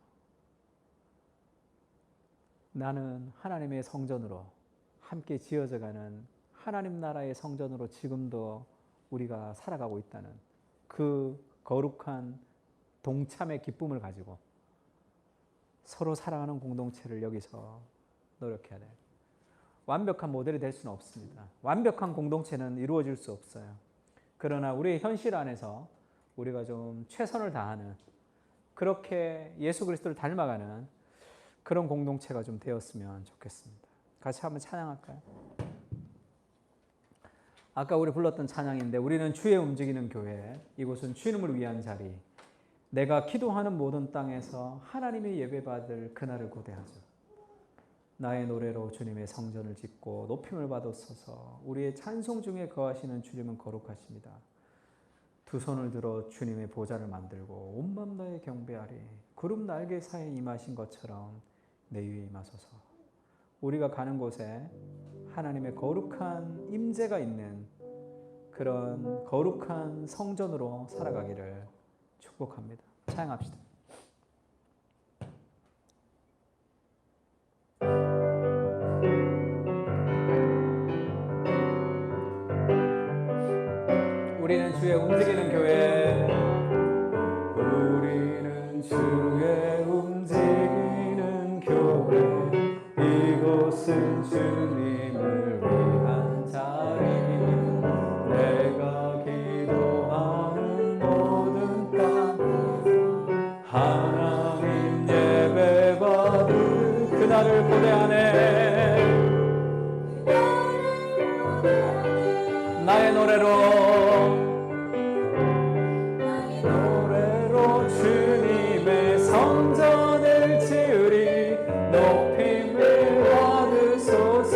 나는 하나님의 성전으로 함께 지어져가는 하나님 나라의 성전으로 지금도 우리가 살아가고 있다는 그 거룩한 동참의 기쁨을 가지고 서로 사랑하는 공동체를 여기서 노력해야 돼요. 완벽한 모델이 될 수는 없습니다. 완벽한 공동체는 이루어질 수 없어요. 그러나 우리의 현실 안에서 우리가 좀 최선을 다하는 그렇게 예수 그리스도를 닮아가는 그런 공동체가 좀 되었으면 좋겠습니다. 같이 한번 찬양할까요? 아까 우리 불렀던 찬양인데 우리는 주의 움직이는 교회, 이곳은 주님을 위한 자리, 내가 기도하는 모든 땅에서 하나님의 예배받을 그날을 고대하죠. 나의 노래로 주님의 성전을 짓고 높임을 받았소서. 우리의 찬송 중에 거하시는 주님은 거룩하십니다. 두 손을 들어 주님의 보좌를 만들고 온 맘 다해 경배하리. 구름 날개 사이에 임하신 것처럼 내 위에 임하소서. 우리가 가는 곳에 하나님의 거룩한 임재가 있는 그런 거룩한 성전으로 살아가기를 축복합니다. 찬양합시다. 우리는 주의 움직이는 교회, 우리는 주의 움직이는 교회, 이곳은 주님을 고대하네. 나의 노래로 주님의 성전을 지으리. 높임을 받으소서.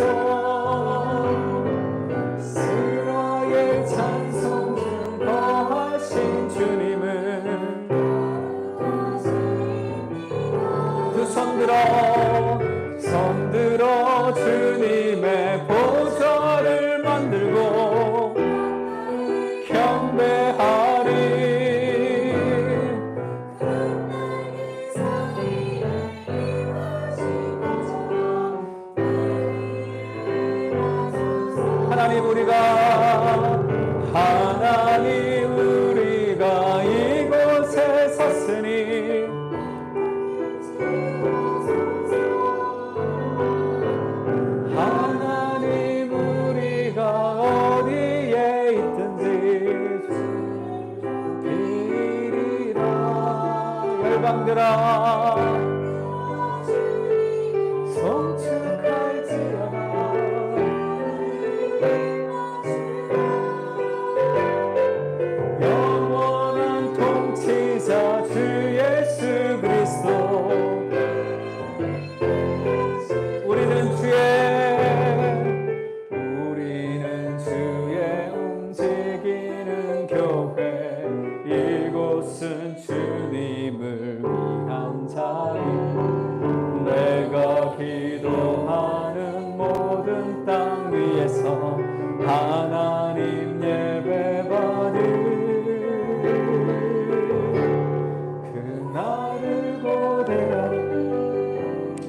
이스라엘 찬송 중 거하신 주님은 두 손 들어 주님의 보좌를 만들고 경배하리. 하나님 우리가 이곳에 섰으니 하나님 우리가 어디에 있든지 비리라. 열방들아 송축할지어다. 영원한 통치자 주 예수 그리스도. 우리는 주의 움직이는 교회. 이곳은 주님을 위한 자리. 내가 기도하는 모든 땅 위에서 하나님 예배받을 그날을 고대하리.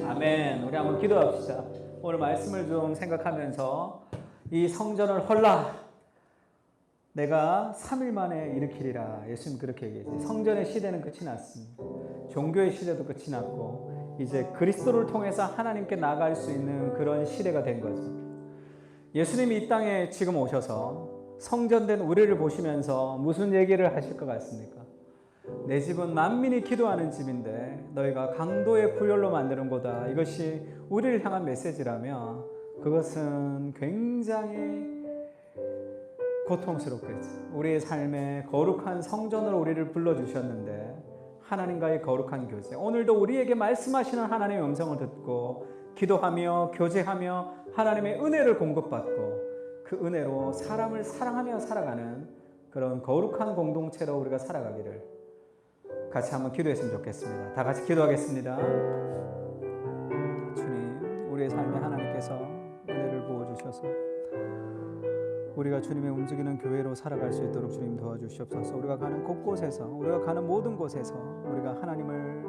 아멘. 우리 한번 기도합시다. 오늘 말씀을 좀 생각하면서 이 성전을 헐라 내가 3일 만에 일으키리라. 예수님 그렇게 얘기했어요. 성전의 시대는 끝이 났습니다. 종교의 시대도 끝이 났고 이제 그리스도를 통해서 하나님께 나아갈 수 있는 그런 시대가 된 거죠. 예수님이 이 땅에 지금 오셔서 성전된 우리를 보시면서 무슨 얘기를 하실 것 같습니까? 내 집은 만민이 기도하는 집인데 너희가 강도의 구열로 만드는 거다. 이것이 우리를 향한 메시지라며 그것은 굉장히 고통스럽겠죠. 우리의 삶에 거룩한 성전으로 우리를 불러주셨는데 하나님과의 거룩한 교제. 오늘도 우리에게 말씀하시는 하나님의 음성을 듣고 기도하며 교제하며 하나님의 은혜를 공급받고 그 은혜로 사람을 사랑하며 살아가는 그런 거룩한 공동체로 우리가 살아가기를 같이 한번 기도했으면 좋겠습니다. 다 같이 기도하겠습니다. 주님, 우리의 삶에 하나님께서 은혜를 부어주셔서 우리가 주님의 움직이는 교회로 살아갈 수 있도록 주님 도와주시옵소서. 우리가 가는 곳곳에서, 우리가 가는 모든 곳에서 우리가 하나님을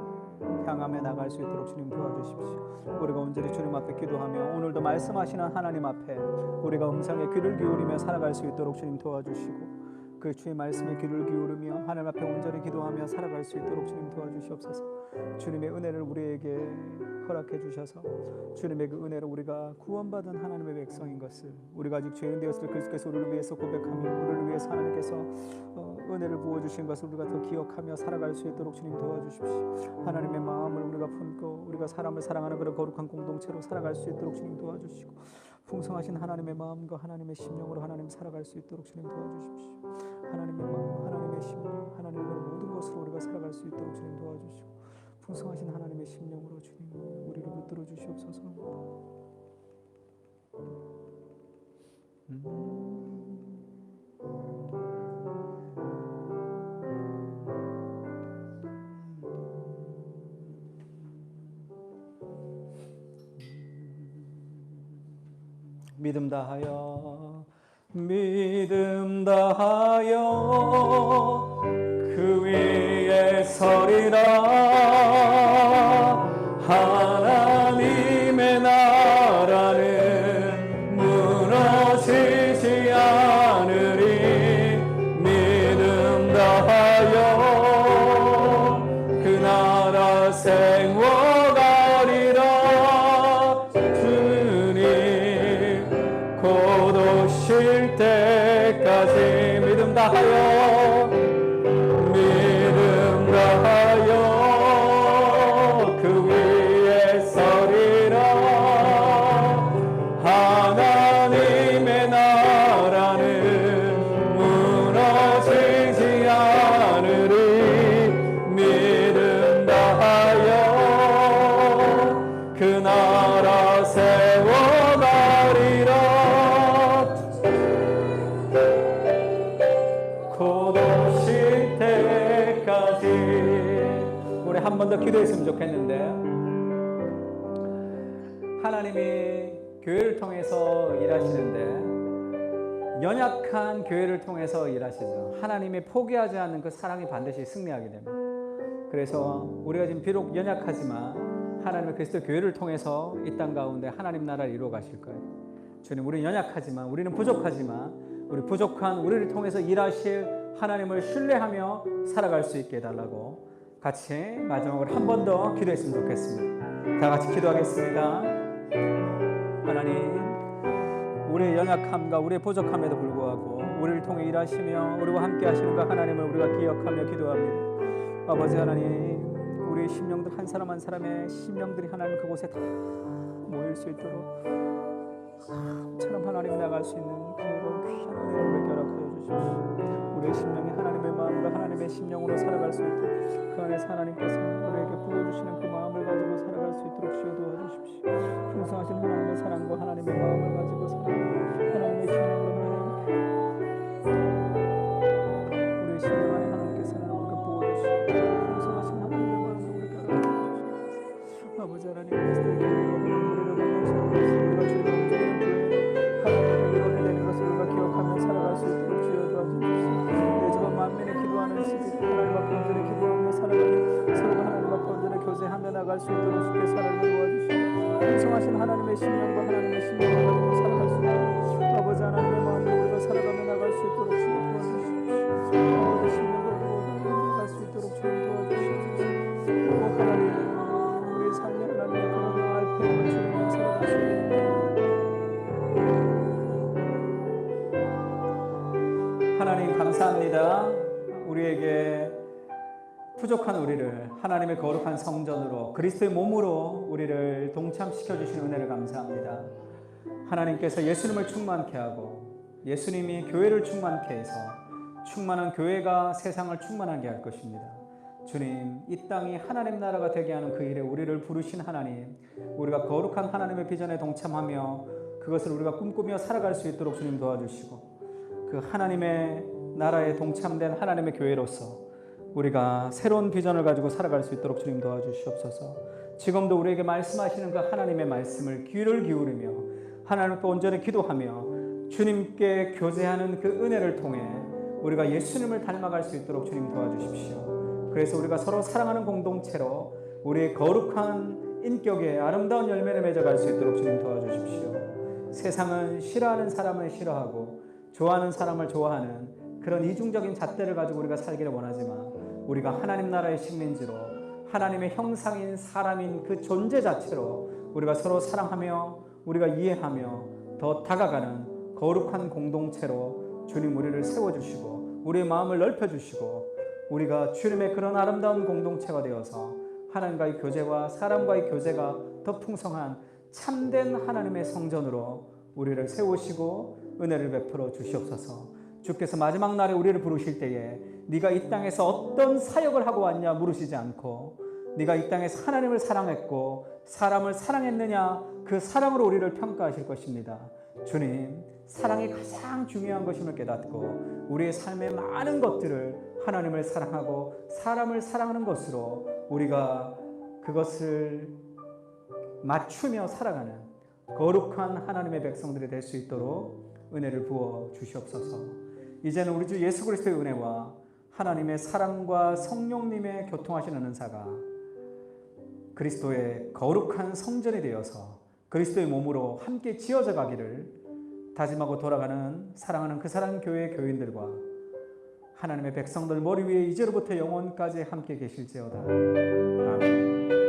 향하며 나갈 수 있도록 주님 도와주십시오. 우리가 온전히 주님 앞에 기도하며 오늘도 말씀하시는 하나님 앞에 우리가 음성에 귀를 기울이며 살아갈 수 있도록 주님 도와주시고 그 주의 말씀에 귀를 기울이며 하나님 앞에 온전히 기도하며 살아갈 수 있도록 주님 도와주시옵소서. 주님의 은혜를 우리에게 허락해 주셔서 주님의 그 은혜로 우리가 구원받은 하나님의 백성인 것을 우리가 아직 죄인 되었을 때 그리스도께서 우리를 위해서 고백하며 우리를 위해서 하나님께서 은혜를 부어주신 것을 우리가 더 기억하며 살아갈 수 있도록 주님 도와주십시오. 하나님의 마음을 우리가 품고 우리가 사람을 사랑하는 그런 거룩한 공동체로 살아갈 수 있도록 주님 도와주시고 풍성하신 하나님의 마음과 하나님의 심령으로 하나님 살아갈 수 있도록 주님 도와주십시오. 하나님의 마음, 하나님의 심령, 하나님의 모든 것으로 우리가 살아갈 수 있도록 주님 도와주시고 풍성하신 하나님의 심령으로 주님 우리를 붙들어 주시옵소서. 믿음 다하여 믿음 다하여 그 위에 서리라. 하나님의 나라는 무너지지 않으리. 믿음 다하여 그 나라 생활하리라. 주님 곧 오실 때까지 믿음 다하여 믿음 다하여 그 위에 서리라. 한 번 더 기도했으면 좋겠는데, 하나님이 교회를 통해서 일하시는데 연약한 교회를 통해서 일하시죠. 하나님이 포기하지 않는 그 사랑이 반드시 승리하게 됩니다. 그래서 우리가 지금 비록 연약하지만 하나님의 그리스도 교회를 통해서 이 땅 가운데 하나님 나라를 이루어 가실 거예요. 주님, 우리는 연약하지만, 우리는 부족하지만 우리 부족한 우리를 통해서 일하실 하나님을 신뢰하며 살아갈 수 있게 해달라고 같이 마지막으로 한 번 더 기도했으면 좋겠습니다. 다 같이 기도하겠습니다. 하나님, 우리의 연약함과 우리의 부족함에도 불구하고 우리를 통해 일하시며 우리와 함께 하시는 그 하나님을 우리가 기억하며 기도합니다. 아버지 하나님, 우리의 심령들 한 사람 한 사람의 심령들이 하나님 그곳에 다 모일 수 있도록 처럼 하나님이 나갈 수 있는 그런 귀한 은혜를 우리에게 허락하여 주십시오. 우리의 심령이 하나님의 마음과 하나님의 심령으로 살아갈 수 있도록 그 안에서 하나님께서 우리에게 부어주시는 그 마음을 가지고 살아갈 수 있도록 주여 도와주십시오. 풍성하신 하나님의 사랑과 하나님의 마음을 가지고 살아가는 하나님의 신앙으로 우리의 심령 안에 하나님께서 우리에게 부어주시고 풍성하신 하나님의 마음을 우리에게 알아주십시오. 아버지 하나님, 그리스도의 교회가 우리를 보내시는 우리가 주님을 움직이는 교회 하나님의 이뤄내는 것을 우리가 기억하며 살아갈 수 있도록 주여 도와주십시오. 내 집안 만민의 기도하는 시기 하나님 앞에 온전히 기도하며 살아가며 서로가 하나님 앞에 온전히 교제하며 나갈 수 있도록 주께 살아가며 도와주시고 풍성하신 하나님의 심령과 하나님의 심령을 가지고 살아갈 수 있도록 아버지 하나님의 마음으로 우리가 살아가며 나갈 수 있도록 주여 도와주십시오. 하나님의 심령을 가지고 나갈 수 있도록 주여 도와주십시오. 하나님, 우리의 삶의 하나님의 그런 알패를 주님과 살아갈 수 있도록 하나님 감사합니다. 우리에게 부족한 우리를 하나님의 거룩한 성전으로 그리스도의 몸으로 우리를 동참시켜 주신 은혜를 감사합니다. 하나님께서 예수님을 충만케 하고 예수님이 교회를 충만케 해서 충만한 교회가 세상을 충만하게 할 것입니다. 주님, 이 땅이 하나님 나라가 되게 하는 그 일에 우리를 부르신 하나님, 우리가 거룩한 하나님의 비전에 동참하며 그것을 우리가 꿈꾸며 살아갈 수 있도록 주님 도와주시고 그 하나님의 나라에 동참된 하나님의 교회로서 우리가 새로운 비전을 가지고 살아갈 수 있도록 주님 도와주시옵소서. 지금도 우리에게 말씀하시는 그 하나님의 말씀을 귀를 기울이며 하나님께 온전히 기도하며 주님께 교제하는 그 은혜를 통해 우리가 예수님을 닮아갈 수 있도록 주님 도와주십시오. 그래서 우리가 서로 사랑하는 공동체로 우리의 거룩한 인격에 아름다운 열매를 맺어갈 수 있도록 주님 도와주십시오. 세상은 싫어하는 사람을 싫어하고 좋아하는 사람을 좋아하는 그런 이중적인 잣대를 가지고 우리가 살기를 원하지만 우리가 하나님 나라의 식민지로 하나님의 형상인 사람인 그 존재 자체로 우리가 서로 사랑하며 우리가 이해하며 더 다가가는 거룩한 공동체로 주님 우리를 세워주시고 우리의 마음을 넓혀주시고 우리가 주님의 그런 아름다운 공동체가 되어서 하나님과의 교제와 사람과의 교제가 더 풍성한 참된 하나님의 성전으로 우리를 세우시고 은혜를 베풀어 주시옵소서. 주께서 마지막 날에 우리를 부르실 때에 네가 이 땅에서 어떤 사역을 하고 왔냐 물으시지 않고 네가 이 땅에서 하나님을 사랑했고 사람을 사랑했느냐 그 사랑으로 우리를 평가하실 것입니다. 주님, 사랑이 가장 중요한 것임을 깨닫고 우리의 삶의 많은 것들을 하나님을 사랑하고 사람을 사랑하는 것으로 우리가 그것을 맞추며 살아가는 거룩한 하나님의 백성들이 될 수 있도록 은혜를 부어 주시옵소서. 이제는 우리 주 예수 그리스도의 은혜와 하나님의 사랑과 성령님의 교통하시는 은사가 그리스도의 거룩한 성전이 되어서 그리스도의 몸으로 함께 지어져 가기를 다짐하고 돌아가는 사랑하는 그 사랑 교회의 교인들과 하나님의 백성들 머리 위에 이제로부터 영원까지 함께 계실지어다. 아멘.